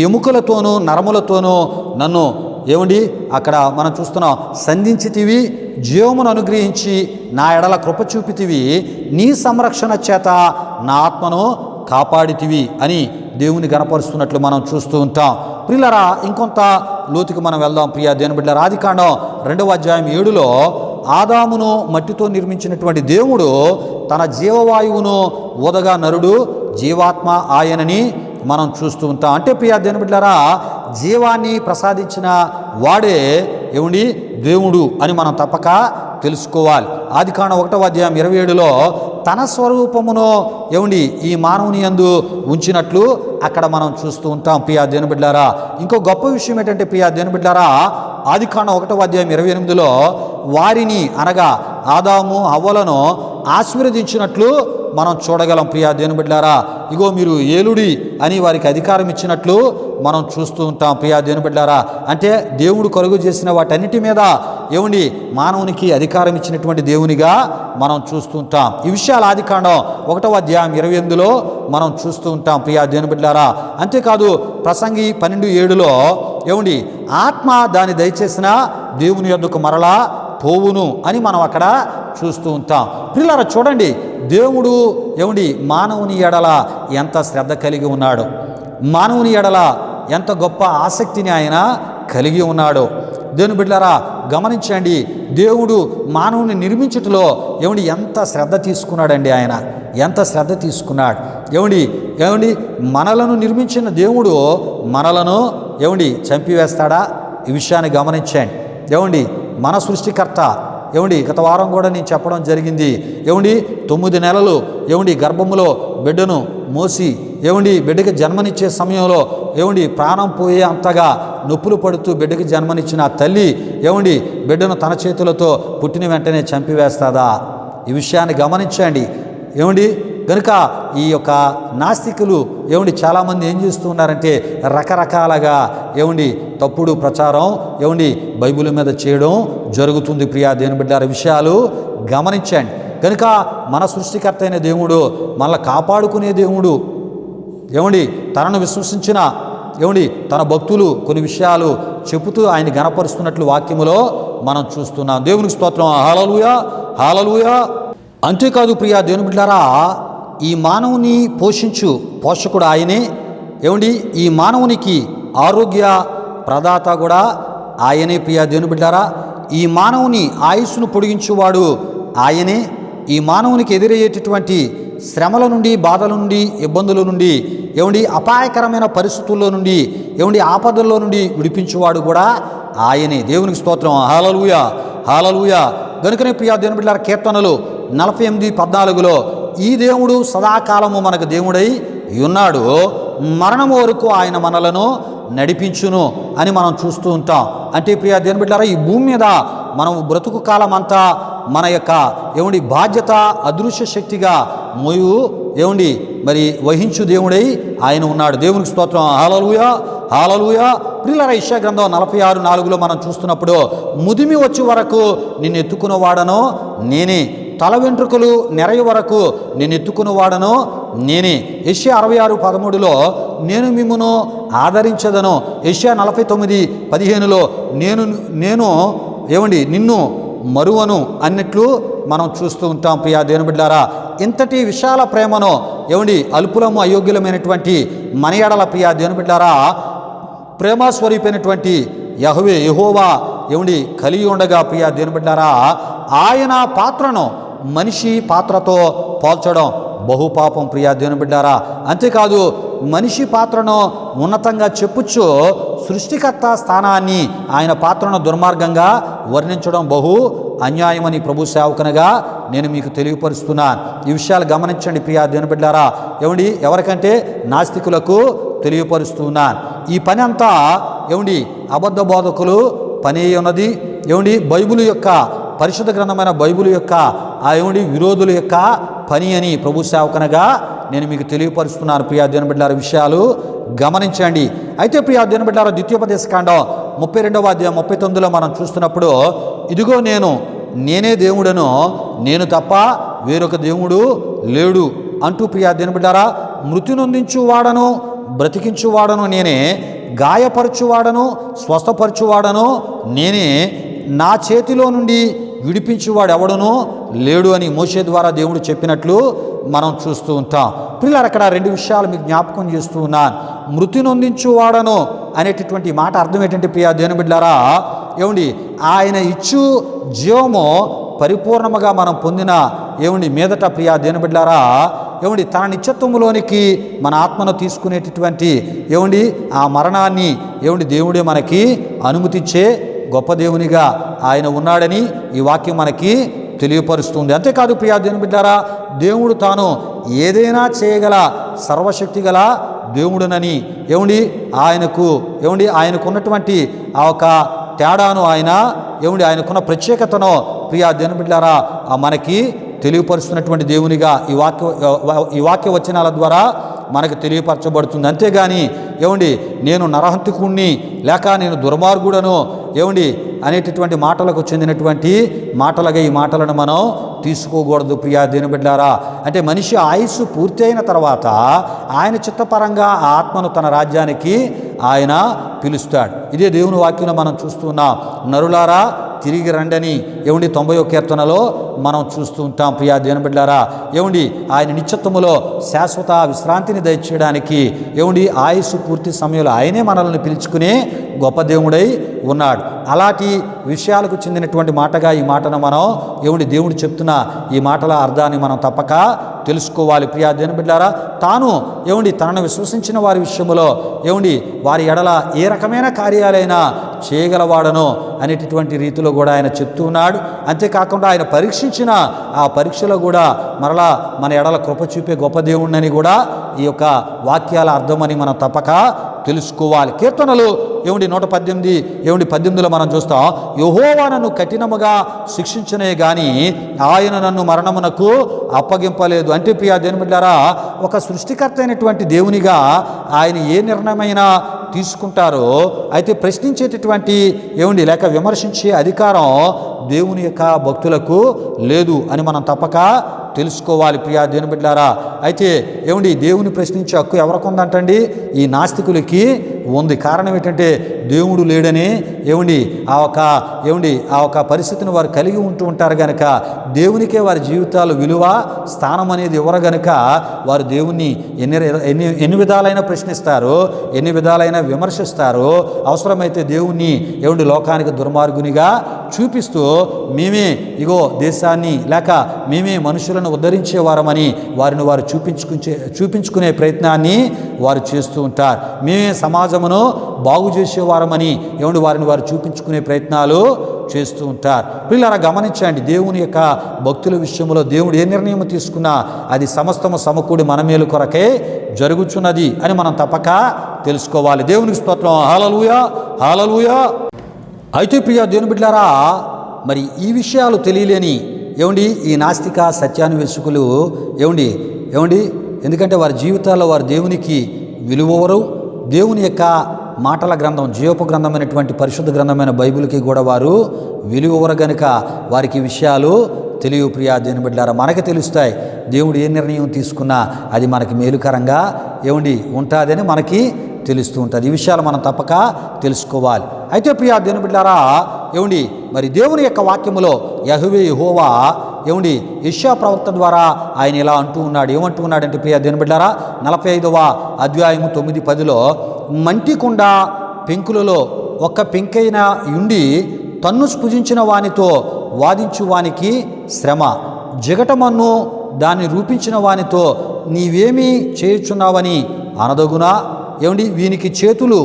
ఎముకలతోనూ నరములతోనూ నన్ను ఏమండి అక్కడ మనం చూస్తున్నాం సంధించితివి, జీవమును అనుగ్రహించి నా ఎడల కృప చూపితివి, నీ సంరక్షణ చేత నా ఆత్మను కాపాడితివి అని దేవుని గణపరుస్తున్నట్లు మనం చూస్తూ ఉంటాం. ప్రియులారా ఇంకొంత లోతుకి మనం వెళ్దాం ప్రియా దేవుని బిడ్డలారా. ఆదికాండం 2వ అధ్యాయం 7లో ఆదామును మట్టితో నిర్మించినటువంటి దేవుడు తన జీవవాయువును ఊదగా నరుడు జీవాత్మ ఆయనని మనం చూస్తూ ఉంటాం. అంటే ప్రియా దేవుని బిడ్డలారా జీవాన్ని ప్రసాదించిన వాడే ఏమండి దేవుడు అని మనం తప్పక తెలుసుకోవాలి. ఆదికాండం 1వ అధ్యాయం 27లో తన స్వరూపమును ఏమండి ఈ మానవుని యందు ఉంచినట్లు అక్కడ మనం చూస్తూ ఉంటాం ప్రియా దేవుని బిడ్డలారా. ఇంకో గొప్ప విషయం ఏంటంటే ప్రియా దేవుని బిడ్డలారా ఆదికాండం 1వ అధ్యాయం 28లో వారిని అనగా ఆదాము హవ్వలను ఆశీర్వదించినట్లు మనం చూడగలం ప్రియా దేవుని బిడ్డలారా. ఇగో మీరు ఏలుడి అని వారికి అధికారం ఇచ్చినట్లు మనం చూస్తూ ఉంటాం ప్రియా దేవుని బిడ్డలారా. అంటే దేవుడు కలుగు చేసిన వాటన్నిటి మీద ఏమండి మానవునికి అధికారం ఇచ్చినటువంటి దేవునిగా మనం చూస్తూ ఉంటాం. ఈ విషయాలు ఆదికాండం 1వ అధ్యాయం 28లో మనం చూస్తూ ఉంటాం ప్రియా దేవుని బిడ్డలారా. అంతేకాదు ప్రసంగి 12:7లో ఏమండి ఆత్మ దాన్ని దయచేసిన దేవుని యొద్దకు మరలా పోవును అని మనం అక్కడ చూస్తూ ఉంటాం. ప్రియులారా చూడండి దేవుడు ఏమండి మానవుని ఎడల ఎంత శ్రద్ధ కలిగి ఉన్నాడు, మానవుని ఎడల ఎంత గొప్ప ఆసక్తిని ఆయన కలిగి ఉన్నాడు. దేవుని బిడ్డలారా గమనించండి దేవుడు మానవుని నిర్మించుటలో ఏమండి ఎంత శ్రద్ధ తీసుకున్నాడండి. ఆయన ఎంత శ్రద్ధ తీసుకున్నాడు ఏమండి మనలను నిర్మించిన దేవుడు మనలను ఏమండి చంపివేస్తాడా? ఈ విషయాన్ని గమనించండి. ఏమండి మన సృష్టికర్త గత వారం కూడా నేను చెప్పడం జరిగింది. 9 నెలలు గర్భములో బిడ్డను మోసి బిడ్డకి జన్మనిచ్చే సమయంలో ప్రాణం పోయే అంతగా నొప్పులు పడుతూ బిడ్డకి జన్మనిచ్చిన ఆ తల్లి బిడ్డను తన చేతులతో పుట్టిన వెంటనే చంపివేస్తుందా? ఈ విషయాన్ని గమనించండి. కనుక ఈ యొక్క నాస్తికులు చాలామంది ఏం చేస్తూ ఉన్నారంటే రకరకాలుగా తప్పుడు ప్రచారం బైబిల్ మీద చేయడం జరుగుతుంది. ప్రియా దేవుని బిడ్డలారా, విషయాలు గమనించండి. కనుక మన సృష్టికర్త అయిన దేవుడు మనల్ని కాపాడుకునే దేవుడు. తనను విశ్వసించిన తన భక్తులు కొన్ని విషయాలు చెబుతూ ఆయన గణపరుస్తున్నట్లు వాక్యములో మనం చూస్తున్నాం. దేవునికి స్తోత్రం. హల్లెలూయా, హల్లెలూయా. అంతేకాదు ప్రియా దేవుని బిడ్డలారా, ఈ మానవుని పోషించు పోషకుడు ఆయనే. ఈ మానవునికి ఆరోగ్య ప్రదాత కూడా ఆయనే. ప్రియా దేవుని బిడ్డలారా, ఈ మానవుని ఆయుస్సును పొడిగించువాడు ఆయనే. ఈ మానవునికి ఎదురయ్యేటటువంటి శ్రమల నుండి, బాధల నుండి, ఇబ్బందుల నుండి అపాయకరమైన పరిస్థితుల్లో నుండి ఆపదల్లో నుండి విడిపించువాడు కూడా ఆయనే. దేవునికి స్తోత్రం. హల్లెలూయా, హల్లెలూయా. కనుకనే ప్రియా దేవుని బిడ్డలారా, కీర్తనలు 48:14 ఈ దేవుడు సదాకాలము మనకు దేవుడై ఉన్నాడు, మరణము వరకు ఆయన మనలను నడిపించును అని మనం చూస్తూ ఉంటాం. అంటే ప్రియా దేవుని బిడ్డలారా, ఈ భూమి మీద మనం బ్రతుకు కాలం అంతా మన యొక్క బాధ్యత అదృశ్య శక్తిగా మరి వహించు దేవుడై ఆయన ఉన్నాడు. దేవునికి స్తోత్రం. హల్లెలూయా, హల్లెలూయా. ప్రియులారా, యెషయా గ్రంథం 46:4 మనం చూస్తున్నప్పుడు ముదిమి వచ్చే వరకు నిన్ను ఎత్తుకున్నవాడను నేనే, తల వెంట్రుకలు నెరయ వరకు నేను ఎత్తుకున్నవాడను నేనే. యెషయా 66:13 నేను మిమ్మును ఆదరించదను. యెషయా 49:15 నేను నిన్ను మరువను అన్నట్లు మనం చూస్తూ ఉంటాం. ప్రియా దేవుని బిడ్డలారా, ఇంతటి విశాల ప్రేమను అల్పులము అయోగ్యులమైనటువంటి మన ఎడల ప్రియా దేవుని బిడ్డలారా ప్రేమస్వరూపైనటువంటి యెహోవా కలిగి ఉండగా ప్రియా దేవుని బిడ్డలారా, ఆయన పాత్రను మనిషి పాత్రతో పోల్చడం బహుపాపం. ప్రియా దేవుని బిడ్డలారా, అంతేకాదు మనిషి పాత్రను ఉన్నతంగా చెప్పుచ్చు, సృష్టికర్త స్థానాన్ని ఆయన పాత్రను దుర్మార్గంగా వర్ణించడం బహు అన్యాయమని ప్రభు సేవకునిగా నేను మీకు తెలియపరుస్తున్నాను. ఈ విషయాలు గమనించండి ప్రియా దేవుని బిడ్డలారా. ఎవరికంటే నాస్తికులకు తెలియపరుస్తున్నాను. ఈ పని అంతా అబద్ధ బోధకులు పని ఉన్నది. బైబిల్ యొక్క పరిశుద్ధ గ్రంథమైన బైబిల్ యొక్క ఆ విరోధుల యొక్క పని అని ప్రభు సేవకునిగా నేను మీకు తెలియపరుస్తున్నాను. ప్రియా దేవుని బిడ్డలారా, విషయాలు గమనించండి. అయితే ప్రియా దేవుని బిడ్డలారా, ద్వితీయోపదేశకాండం 32:39 మనం చూస్తున్నప్పుడు ఇదిగో నేనే దేవుడను, నేను తప్ప వేరొక దేవుడు లేడు అంటూ ప్రియా దేవుని బిడ్డలారా, మృతి నొందించువాడను బ్రతికించువాడను నేనే, గాయపరచువాడను స్వస్థపరచువాడను నేనే, నా చేతిలో నుండి విడిపించువాడు ఎవడనో లేడు అని మోషే ద్వారా దేవుడు చెప్పినట్లు మనం చూస్తూ ఉంటాం. పిల్లలు అక్కడ 2 విషయాలు మీకు జ్ఞాపకం చేస్తూ ఉన్నాను. మృతి నొందించువాడను అనేటటువంటి మాట అర్థం ఏంటంటే ప్రియా దేవుని బిడ్డలారా, ఆయన ఇచ్చు జీవము పరిపూర్ణముగా మనం పొందిన మీదట ప్రియా దేవుని బిడ్డలారా తన నిత్యత్వములోనికి మన ఆత్మను తీసుకునేటటువంటి ఆ మరణాన్ని దేవుడే మనకి అనుమతిచ్చే గొప్ప దేవునిగా ఆయన ఉన్నాడని ఈ వాక్యం మనకి తెలియపరుస్తుంది. అంతేకాదు ప్రియా దేవుని బిడ్డలారా, దేవుడు తాను ఏదైనా చేయగల సర్వశక్తి గల దేవుడునని ఆయనకున్నటువంటి ఆ ఒక తేడాను ఆయనకున్న ప్రత్యేకతను ప్రియా దేవుని బిడ్డలారా మనకి తెలియపరుస్తున్నటువంటి దేవునిగా ఈ వాక్య వచనాల ద్వారా మనకు తెలియపరచబడుతుంది. అంతేగాని నేను నరహంతకుణ్ణి లేక నేను దుర్మార్గుడను అనేటటువంటి మాటలకు చెందినటువంటి మాటలుగా ఈ మాటలను మనం తీసుకోకూడదు ప్రియా దేవుని బిడ్డలారా. అంటే మనిషి ఆయుస్సు పూర్తి అయిన తర్వాత ఆయన చిత్తపరంగా ఆ ఆత్మను తన రాజ్యానికి ఆయన పిలుస్తాడు. ఇదే దేవుని వాక్యం మనం చూస్తున్నాం. నరులారా తిరిగి రండని 90వ కీర్తనలో మనం చూస్తూ ఉంటాం. ప్రియా దేవుని బిడ్డలారా, ఏమండి ఆయన నిత్యత్వములో శాశ్వత విశ్రాంతిని దయచేయడానికి ఏమండి ఆయుస్సు పూర్తి సమయంలో ఆయనే మనల్ని పిలుచుకునే గొప్ప దేవుడై ఉన్నాడు. అలాంటి విషయాలకు చెందినటువంటి మాటగా ఈ మాటను మనం ఏమండి దేవుడు చెప్తున్న ఈ మాటల అర్థాన్ని మనం తప్పక తెలుసుకోవాలి. ప్రియా దేవుని బిడ్డలారా, తాను ఏమండి తనను విశ్వసించిన వారి విషయంలో ఏమండి వారి ఎడల ఏ రకమైన కార్యాలైనా చేయగలవాడనో అనేటటువంటి రీతిలో కూడా ఆయన చెప్తూ ఉన్నాడు. అంతేకాకుండా ఆయన పరీక్షించిన ఆ పరీక్షలో కూడా మరలా మన ఎడల కృప చూపే గొప్ప దేవుడిని కూడా ఈ యొక్క వాక్యాల అర్థమని మనం తప్పక తెలుసుకోవాలి. కీర్తనలు ఏమిటి 118 ఏమిటి 18లో మనం చూస్తాం, యెహోవా నన్ను కఠినముగా శిక్షించనే గాని ఆయన నన్ను మరణమునకు అప్పగింపలేదు. అంటే ప్రియా దేవుని బిడ్డలారా, ఒక సృష్టికర్త అయినటువంటి దేవునిగా ఆయన ఏ నిర్ణయమైనా తీసుకుంటారో అయితే ప్రశ్నించేటటువంటి ఏమిటి లేక విమర్శించే అధికారం దేవుని యొక్క భక్తులకు లేదు అని మనం తప్పక తెలుసుకోవాలి. ప్రియా దేవుని బిడ్డలారా, అయితే ఏమండి దేవుని ప్రశ్నించే హక్కు ఎవరికి ఉందంటండి? ఈ నాస్తికులకి ఉంది. కారణం ఏంటంటే దేవుడు లేడని ఏమండి ఆ ఒక పరిస్థితిని వారు కలిగి ఉంటూ ఉంటారు కనుక దేవునికే వారి జీవితాలు విలువ స్థానం అనేది ఇవ్వరు గనుక వారు దేవుణ్ణి ఎన్ని విధాలైన ప్రశ్నిస్తారు, ఎన్ని విధాలైన విమర్శిస్తారు. అవసరమైతే దేవుణ్ణి ఏమండి లోకానికి దుర్మార్గునిగా చూపిస్తూ మేమే ఇగో దేశాన్ని లేక మేమే మనుషులను ఉద్ధరించేవారమని వారిని వారు చూపించుకునే ప్రయత్నాన్ని వారు చేస్తూ ఉంటారు. మేమే సమాజమును బాగు చేసేవారమని ఏమండి వారిని వారు చూపించుకునే ప్రయత్నాలు చేస్తూ ఉంటారు. పిల్లరా గమనించండి, దేవుని యొక్క భక్తుల విషయంలో దేవుడు ఏ నిర్ణయం తీసుకున్నా అది సమస్తము సమకూడి మన మేలు కొరకే జరుగుచున్నది అని మనం తప్పక తెలుసుకోవాలి. దేవునికి స్తోత్రం. హల్లెలూయా, హల్లెలూయా. అయితే ప్రియా దేవుని బిడ్డలారా, మరి ఈ విషయాలు తెలియలేని ఏమండి ఈ నాస్తిక సత్యాన్వేషకులు ఏమండి ఎందుకంటే వారి జీవితాల్లో వారు దేవునికి విలువవరు, దేవుని యొక్క మాటల గ్రంథం జీవపు గ్రంథమైనటువంటి పరిశుద్ధ గ్రంథమైన బైబిల్కి కూడా వారు విలువవరు గనుక వారికి విషయాలు తెలియవు. ప్రియా దేవుని బిడ్డలారా, మనకి తెలుస్తాయి. దేవుడు ఏ నిర్ణయం తీసుకున్నా అది మనకి మేలుకరంగా ఉంటుందని మనకి తెలుస్తూ ఉంటుంది. ఈ విషయాలు మనం తప్పక తెలుసుకోవాలి. అయితే ప్రియా దేవుని బిడ్డలారా, మరి దేవుని యొక్క వాక్యములో యెహోవా యెషయా ప్రవక్త ద్వారా ఆయన ఇలా అంటూ ఉన్నాడు. ఏమంటూ ఉన్నాడంటే ప్రియా దేవుని బిడ్డలారా, 45వ అధ్యాయము 9-10లో మంటికొండ పెంకులలో ఒక్క పెంకైన ఉండి తన్ను స్పృజించిన వానితో వాదించు వానికి శ్రమ, జిగటమన్ను దాన్ని రూపించిన వానితో నీవేమీ చేయుచున్నావని అనదగునా? వీనికి చేతులు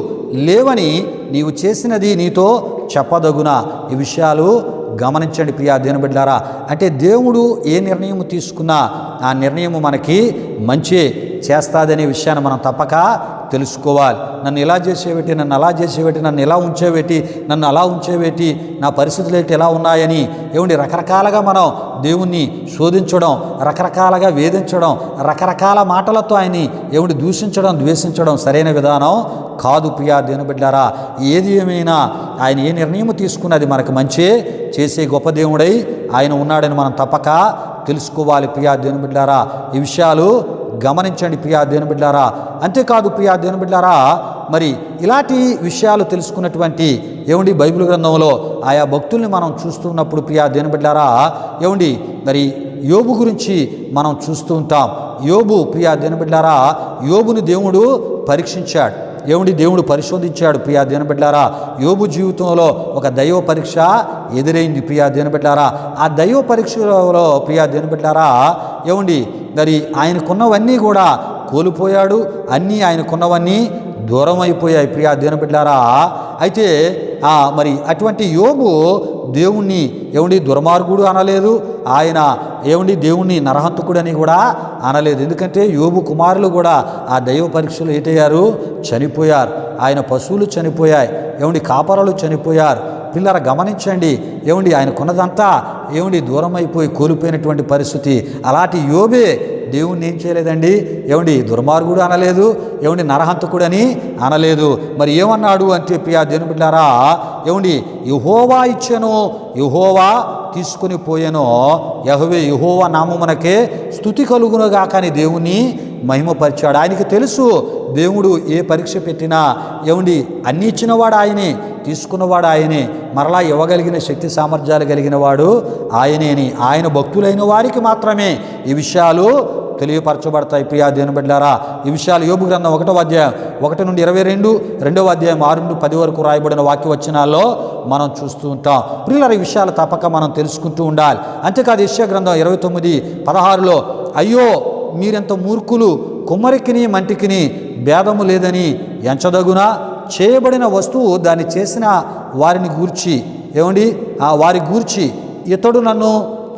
లేవని నీవు చేసినది నీతో చెప్పదగునా? ఈ విషయాలు గమనించండి ప్రియా దేవుని బిడ్డలారా. అంటే దేవుడు ఏ నిర్ణయం తీసుకున్నా ఆ నిర్ణయం మనకి మంచి చేస్తాదనే విషయాన్ని మనం తప్పక తెలుసుకోవాలి. నన్ను ఇలా చేసేవేటి, నన్ను అలా చేసేవేటి, నన్ను ఇలా ఉంచేవేటి, నన్ను అలా ఉంచేవేటి, నా పరిస్థితులు ఏంటి ఎలా ఉన్నాయని రకరకాలుగా మనం దేవుణ్ణి శోధించడం, రకరకాలుగా వేధించడం, రకరకాల మాటలతో ఆయన్ని దూషించడం, ద్వేషించడం సరైన విధానం కాదు. ప్రియా దేవుని బిడ్డలారా, ఏది ఏమైనా ఆయన ఏ నిర్ణయం తీసుకున్నది మనకు మంచి చేసే గొప్ప దేవుడై ఆయన ఉన్నాడని మనం తప్పక తెలుసుకోవాలి. ప్రియా దేవుని బిడ్డలారా, ఈ విషయాలు గమనించండి ప్రియా దేవుని బిడ్డలారా. అంతేకాదు ప్రియా దేవుని బిడ్డలారా, మరి ఇలాంటి విషయాలు తెలుసుకున్నటువంటి బైబిల్ గ్రంథంలో ఆయా భక్తుల్ని మనం చూస్తున్నప్పుడు ప్రియా దేవుని బిడ్డలారా, మరి యోబు గురించి మనం చూస్తూ ఉంటాం. యోబు ప్రియా దేవుని బిడ్డలారా, యోబుని దేవుడు పరీక్షించాడు. దేవుడు పరిశోధించాడు. ప్రియా దేవుని బిడ్డలారా, యోబు జీవితంలో ఒక దైవ పరీక్ష ఎదురైంది. ప్రియా దేవుని బిడ్డలారా, ఆ దైవ పరీక్షలో ప్రియా దేవుని బిడ్డలారా మరి ఆయనకున్నవన్నీ కూడా కోల్పోయాడు. అన్నీ ఆయనకున్నవన్నీ దూరం అయిపోయాయి. ప్రియా దేవుని బిడ్డలారా, అయితే మరి అటువంటి యోబు దేవుణ్ణి దుర్మార్గుడు అనలేదు, ఆయన దేవుణ్ణి నరహంతకుడని కూడా అనలేదు. ఎందుకంటే యోబు కుమారులు కూడా ఆ దైవ పరీక్షలు ఏటయ్యారు, చనిపోయారు. ఆయన పశువులు చనిపోయాయి, కాపరాలు చనిపోయారు. పిల్లల గమనించండి, ఆయనకున్నదంతా దూరం అయిపోయి కోల్పోయినటువంటి పరిస్థితి. అలాంటి యోబే దేవుణ్ణి ఏం చేయలేదండి, దుర్మార్గుడు అనలేదు, నరహంతకుడని అనలేదు. మరి ఏమన్నాడు అంటే ప్రియా దేవుని బిడ్డలారా, యెహోవా ఇచ్చెను, యెహోవా తీసుకుని పోయెను, యెహోవా నామమునకే స్తుతి కలుగునుగా కానీ దేవుణ్ణి మహిమపరిచాడు. ఆయనకి తెలుసు దేవుడు ఏ పరీక్ష పెట్టినా అన్నీ ఇచ్చినవాడు ఆయనే, తీసుకున్నవాడు ఆయనే, మరలా ఇవ్వగలిగిన శక్తి సామర్థ్యాలు కలిగిన వాడు ఆయనేని, ఆయన భక్తులైన వారికి మాత్రమే ఈ విషయాలు తెలియపరచబడతాయి. ప్రియా దేవుని బిడ్డలారా, ఈ విషయాలు యోబు గ్రంథం 1వ అధ్యాయం 1 నుండి 22, 2వ అధ్యాయం 6 నుండి 10 వరకు రాయబడిన వాక్యవచనాల్లో మనం చూస్తూ ఉంటాం. ప్రియులారా, ఈ విషయాలు తప్పక మనం తెలుసుకుంటూ ఉండాలి. అంతేకాదు యెషయా గ్రంథం 29:16లో అయ్యో మీరెంత మూర్ఖులు, కుమ్మరికిని మంటికిని భేదము లేదని ఎంచదగునా, చేయబడిన వస్తువు దాన్ని చేసిన వారిని గూర్చి వారి గూర్చి ఇతడు నన్ను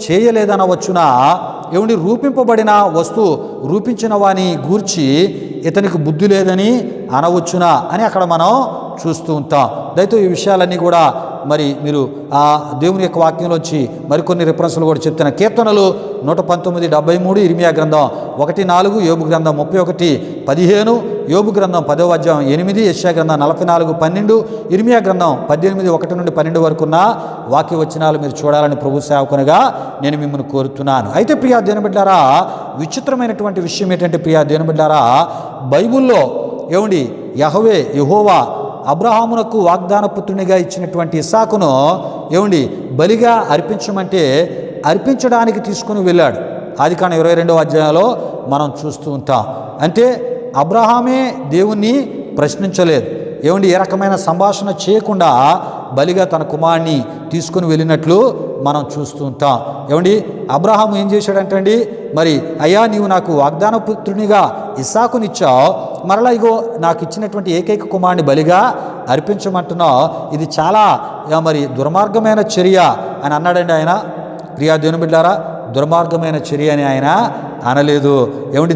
చేయలేదనవచ్చునా, రూపింపబడిన వస్తువు రూపించిన వాని గూర్చి ఇతనికి బుద్ధి లేదని అనవచ్చునా అని అక్కడ మనం చూస్తూ ఉంటాం. దయతో ఈ విషయాలన్నీ కూడా మరి మీరు ఆ దేవుని యొక్క వాక్యంలోంచి మరికొన్ని రిఫరెన్స్లు కూడా చెప్తున్న కీర్తనలు 119:73, ఇర్మియా గ్రంథం 1:4, యోబు గ్రంథం 31:15, యోబు గ్రంథం 10వ అధ్యాయం 8, యెషయా గ్రంథం 44:12, ఇర్మియా గ్రంథం 18:1 నుండి 12 వరకు ఉన్న వాక్యవచనాలు మీరు చూడాలని ప్రభు సేవకునిగా నేను మిమ్మల్ని కోరుతున్నాను. అయితే ప్రియా దేవుని బిడ్డారా, విచిత్రమైనటువంటి విషయం ఏంటంటే ప్రియా దేవుని బిడ్డారా, బైబిల్లో యెహోవా అబ్రహామునకు వాగ్దాన పుత్రునిగా ఇచ్చినటువంటి ఇస్సాకును బలిగా అర్పించమంటే అర్పించడానికి తీసుకుని వెళ్ళాడు. ఆదికాండం 22వ అధ్యాయంలో మనం చూస్తూ ఉంటాం. అంటే అబ్రహామే దేవుణ్ణి ప్రశ్నించలేదు. ఏ రకమైన సంభాషణ చేయకుండా బలిగా తన కుమారుని తీసుకుని వెళ్ళినట్లు మనం చూస్తూ ఉంటాం. అబ్రహాము ఏం చేశాడంటండి, మరి అయ్యా నీవు నాకు వాగ్దాన పుత్రునిగా ఇస్సాకునిచ్చావు, మరలా ఇగో నాకు ఇచ్చినటువంటి ఏకైక కుమారుని బలిగా అర్పించమంటున్నావు, ఇది చాలా మరి దుర్మార్గమైన చర్య అని అన్నాడండి ఆయన. ప్రియా దేవుని బిడ్డారా, దుర్మార్గమైన చర్య అని ఆయన అనలేదు.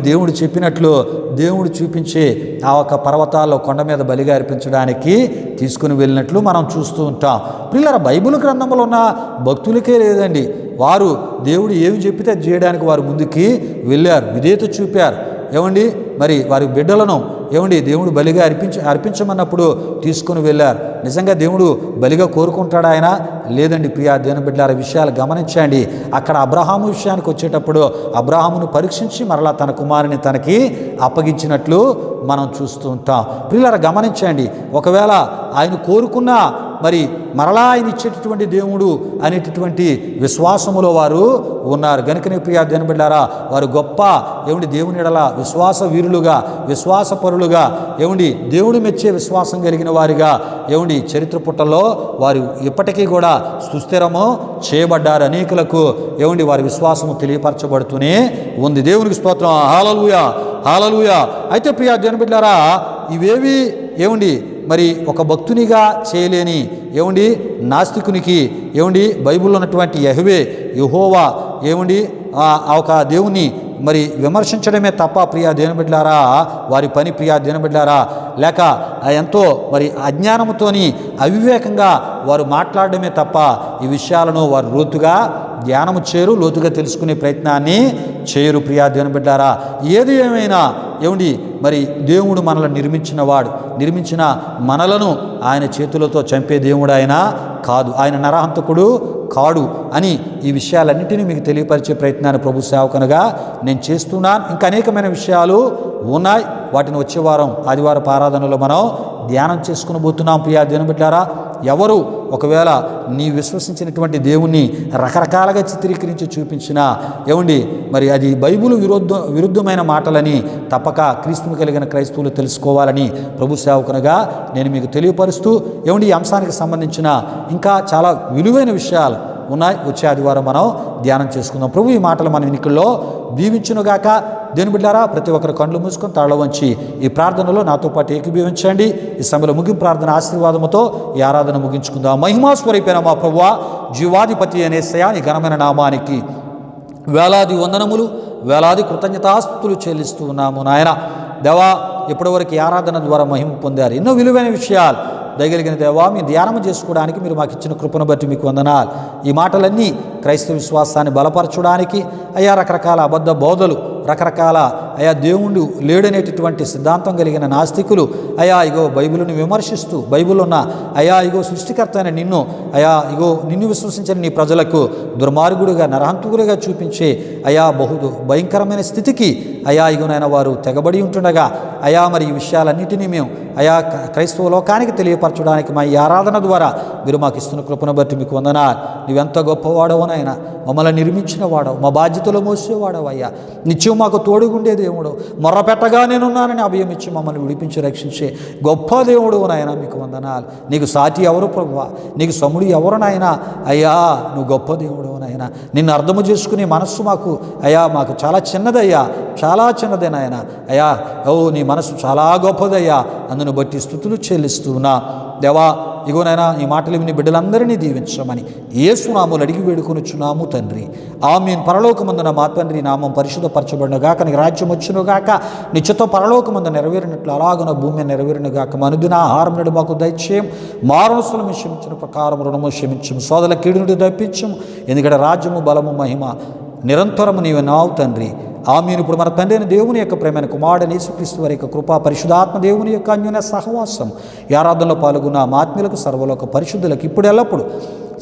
దేవుడు చెప్పినట్లు దేవుడు చూపించి ఆ ఒక పర్వతాల్లో కొండ మీద బలిగా అర్పించడానికి తీసుకుని వెళ్ళినట్లు మనం చూస్తూ ఉంటాం. పిల్లల బైబిల్ గ్రంథంలో ఉన్న భక్తులకే లేదండి, వారు దేవుడు ఏమి చెప్పితే అది చేయడానికి వారు ముందుకి వెళ్ళారు, విధేయత చూపారు. మరి వారి బిడ్డలను దేవుడు బలిగా అర్పించమన్నప్పుడు తీసుకుని వెళ్ళారు. నిజంగా దేవుడు బలిగా కోరుకుంటాడా ఆయన? లేదండి. ప్రియా దేవుని బిడ్డలారా, విషయాలు గమనించండి. అక్కడ అబ్రహాము విషయానికి వచ్చేటప్పుడు అబ్రహామును పరీక్షించి మరలా తన కుమారుని తనకి అప్పగించినట్లు మనం చూస్తూ ఉంటాం. ప్రియులారా గమనించండి, ఒకవేళ ఆయన కోరుకున్న మరి మరలా ఆయన ఇచ్చేటటువంటి దేవుడు అనేటటువంటి విశ్వాసములో వారు ఉన్నారు. గనుకనే ప్రియా దేవుని బిడ్డలారా, వారు గొప్ప దేవుని ఎడల విశ్వాస వీరులుగా, విశ్వాసపరులుగా, దేవుడు మెచ్చే విశ్వాసం కలిగిన వారిగా చరిత్ర పుటల్లో వారు ఇప్పటికీ కూడా సుస్థిరము చేయబడ్డారు. అనేకులకు వారి విశ్వాసము తెలియపరచబడుతూనే ఉంది. దేవునికి స్తోత్రం. హల్లెలూయా, హల్లెలూయా. అయితే ప్రియా దేవుని బిడ్డలారా, ఇవేవి మరి ఒక భక్తునిగా చేయలేని నాస్తికునికి బైబిల్లో ఉన్నటువంటి యెహోవా ఆ ఒక దేవుని మరి విమర్శించడమే తప్ప ప్రియా దేవుని బిడ్డలారా వారి పని, ప్రియా దేవుని బిడ్డలారా, లేక ఎంతో మరి అజ్ఞానంతోని అవివేకంగా వారు మాట్లాడడమే తప్ప ఈ విషయాలను వారు లోతుగా ధ్యానము చేయరు, లోతుగా తెలుసుకునే ప్రయత్నాన్ని చేయరు. ప్రియా దేవుని బిడ్డలారా, ఏది ఏమైనా మరి దేవుడు మనల్ని నిర్మించిన మనలను ఆయన చేతులతో చంపే దేవుడు ఆయన కాదు, ఆయన నరహంతకుడు కాడు అని ఈ విషయాలన్నింటినీ మీకు తెలియపరిచే ప్రయత్నాన్ని ప్రభు సేవకునిగా నేను చేస్తున్నాను. ఇంకా అనేకమైన విషయాలు ఉన్నాయి, వాటిని వచ్చే వారం ఆదివారపు ఆరాధనలో మనం ధ్యానం చేసుకుని పోతున్నాం. ప్రియా దేవుని బిడ్డలారా, ఎవరు ఒకవేళ నీ విశ్వసించినటువంటి దేవుణ్ణి రకరకాలుగా చిత్రీకరించి చూపించినా మరి అది బైబిల్ విరుద్ధమైన మాటలని తప్పక క్రీస్తుని కలిగిన క్రైస్తవులు తెలుసుకోవాలని ప్రభు సేవకునిగా నేను మీకు తెలియపరుస్తూ ఈ అంశానికి సంబంధించిన ఇంకా చాలా విలువైన విషయాలు ఉన్నాయి. వచ్చే ఆదివారం మనం ధ్యానం చేసుకుందాం. ప్రభు ఈ మాటలు మన వినికిల్లో దీవించునుగాక. దేవుని బిడ్డలారా, ప్రతి ఒక్కరు కళ్ళు మూసుకొని తల వంచి ఈ ప్రార్థనలో నాతో పాటు ఏకీభవించండి. ఈ సమయంలో ముగింపు ప్రార్థన ఆశీర్వాదముతో ఈ ఆరాధన ముగించుకుందాం. మహిమాస్వరూపైన మా ప్రభువా, జీవాధిపతి అనే నీ ఘనమైన నామానికి వేలాది వందనములు, వేలాది కృతజ్ఞతాస్తుతులు చెల్లిస్తూ ఉన్నాము. నాయన దేవా, ఇప్పటివరకు ఈ ఆరాధన ద్వారా మహిమ పొందారు. ఎన్నో విలువైన విషయాలు దయగలిగిన దేవా, మీ ధ్యానం చేసుకోవడానికి మీరు మాకు ఇచ్చిన కృపను బట్టి మీకు వందనాలు. ఈ మాటలన్నీ క్రైస్తవ విశ్వాసాన్ని బలపరచడానికి, అయ్యా రకరకాల అబద్ధ బోధలు, రకరకాల అయా దేవుడు లేడనేటటువంటి సిద్ధాంతం కలిగిన నాస్తికులు అయా ఇగో బైబిల్ని విమర్శిస్తూ బైబిల్ ఉన్న అయా ఇగో సృష్టికర్త అయిన నిన్ను అయా ఇగో నిన్ను విశ్వసించిన నీ ప్రజలకు దుర్మార్గుడుగా నరహంతుకులుగా చూపించే అయా భయంకరమైన స్థితికి అయా ఇగోనైనా వారు తెగబడి ఉంటుండగా అయా మరి ఈ విషయాలన్నిటినీ మేము అయా క్రైస్తవ లోకానికి తెలియపరచడానికి మా ఈ ఆరాధన ద్వారా మీరు మాకు ఇస్తున్న కృపను బట్టి మీకు వందనాలు. నువ్వెంత గొప్పవాడవనైనా మమ్మల్ని నిర్మించిన వాడవు, మా బాధ్యతలు మోసేవాడవు అయ్యా. నిత్యం మాకు తోడుగుండే దేవుడు, మొర్రపెట్టగా నేనున్నానని అభయం ఇచ్చి మమ్మల్ని విడిపించి రక్షించే గొప్ప దేవుడు నాయన మీకు వందనాలు. నీకు సాటి ఎవరు ప్రభువా, నీకు సముడు ఎవరు నాయనా? అయ్యా నువ్వు గొప్ప దేవుడు నాయన. నిన్ను అర్థము చేసుకునే మనస్సు మాకు చాలా చిన్నదయ్యా, చాలా చిన్నదే నాయన. అయ్యా నీ మనసు చాలా గొప్పదయ్యా. అందును బట్టి స్తుతులు చెల్లిస్తున్నా దేవా. ఇగోనైనా ఈ మాటలు విని బిడ్డలందరినీ దీవించమని యేసునామములో అడిగి వేడుకొనుచున్నాము తండ్రి, ఆమేన్. పరలోకమందున మా తండ్రి నామం పరిశుద్ధపరచబడునుగాక, నీ రాజ్యం వచ్చునుగాక, నీ చిత్తం పరలోకమందు నెరవేరినట్లు అలాగున భూమి నెరవేరునుగాక. మా అనుదిన ఆహారం నేడు మాకు దయచేయం, మా రుణములను క్షమించిన ప్రకారం రుణము క్షమించము, సోదరుల కీడు నుండి తప్పించము. ఎందుకంటే రాజ్యము బలము మహిమ నిరంతరము నీవే నావు తండ్రి, ఆమేన్. ఇప్పుడు మన తండ్రి అయిన దేవుని యొక్క ప్రేమైన కుమారుడైన యేసుక్రీస్తు వారి యొక్క కృప, పరిశుద్ధాత్మ దేవుని యొక్క అన్యోన్య సహవాసం, ఈ ఆరాధనలో పాల్గొన్న మా ఆత్మీయులకు సర్వలోక పరిశుద్ధులకు ఇప్పుడు ఎల్లప్పుడు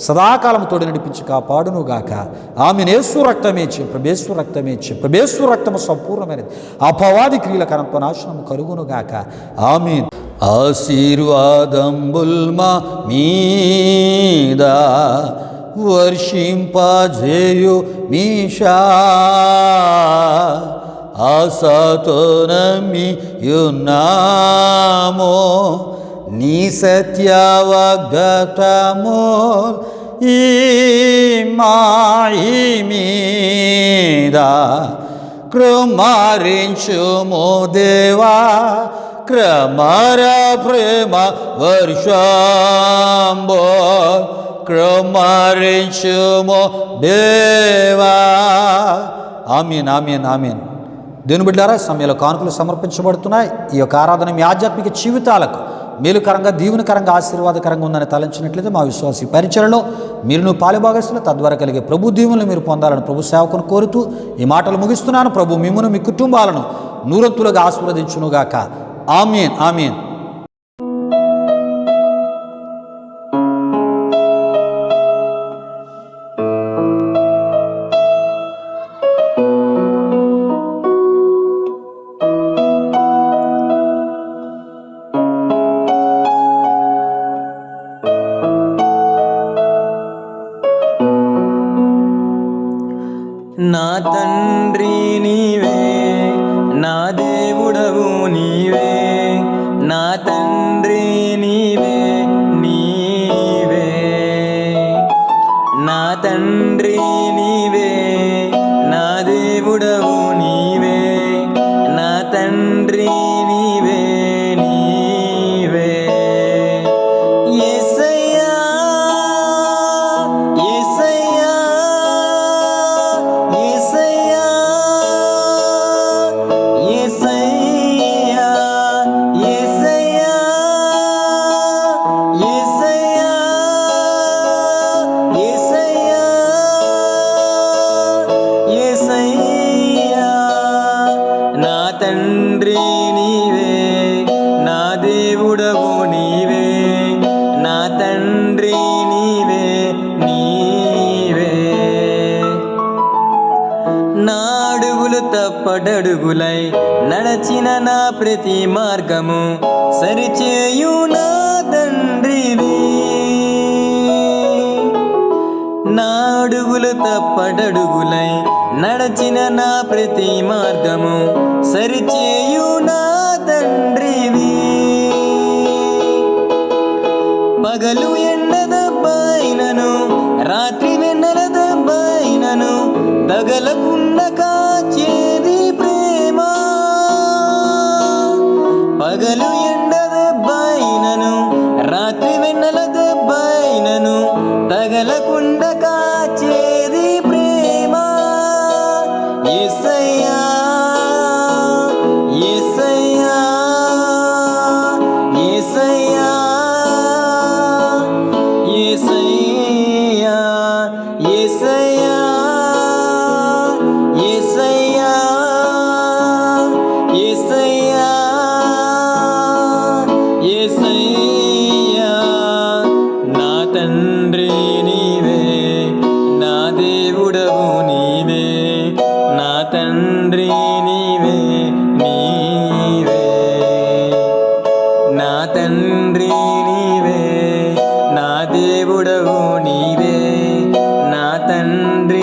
సదాకాలం తోడు నడిపించి కాపాడునుగాక. ఆమేన్. యేసు రక్తమే ప్రభేశ్వ రక్తమే ప్రభేశ్వ రక్తము సంపూర్ణమైనది, అపవాది క్రియల కరంతో నాశనము కలుగునుగాక. ఆమేన్. ఆశీర్వాదంబుల్ మా మీద వర్షింపజేయు మీషా, ఆశతో నమ్మియున్నాము నీ సత్య వాగ్దానము, ఈ మాయి మీద కృమారించుము దేవా, క్రమర ప్రేమ వర్షంబో కృమారించుము దేవా. ఆమేన్, ఆమేన్, ఆమేన్. దేవుని బిడ్డలారా, సమయంలో కానుకలు సమర్పించబడుతున్నాయి. ఈ యొక్క ఆరాధన మీ ఆధ్యాత్మిక జీవితాలకు మేలుకరంగా దీవెనకరంగా ఆశీర్వాదకరంగా ఉందని తలంచినట్లయితే మా విశ్వాస పరిచయలో మీరు పాలుభాగస్తులు తద్వారా కలిగే ప్రభు దీవెనలు మీరు పొందాలని ప్రభు సేవకును కోరుతూ ఈ మాటలు ముగిస్తున్నాను. ప్రభు మిమ్మును మీ కుటుంబాలను నూరంతులుగా ఆశీర్వదించునుగాక. ఆమేన్, ఆమేన్. నా తండ్రి నీవే, నా దేవుడవు నీవే, నా తండ్రి నీవే, నీవే నా తండ్రి నీవే, నా దేవుడవు నీవే, నా తండ్రి నీవే, నీవే. యేసయ్యా, యేసయ్యా, యేసయ్యా, యేసయ్యా, యేసయ్యా, యేసయ్యా, యేసయ్యా, యేసయ్యా. నా తండ్రి నీవే, నా దేవుడవు నీవే, నా తండ్రి నీవే, నీవే. నా అడుగులు తప్పడడుగులై నడచిన నా ప్రతి మార్గము సరిచేయు నా తండ్రివి. నా అడుగులు తప్పడడుగులై నడచిన నా ప్రతి మార్గము సరిచేయు నా తండ్రివి. పగలు ఎండదబ్బాయినను రాత్రి వెన్నెలదబ్బాయినను తగలకుండా కాచేది ప్రేమ. పగలు ఎండదబ్బాయినను రాత్రి వెన్నెలదబ్బాయినను తగలకుండా కాచేది ప్రేమ. యేసయ్యా, యేసయ్యా, యేసయ్యా, యేసయ్యా, యేసయ్యా, యేసయ్యా, తండ్రి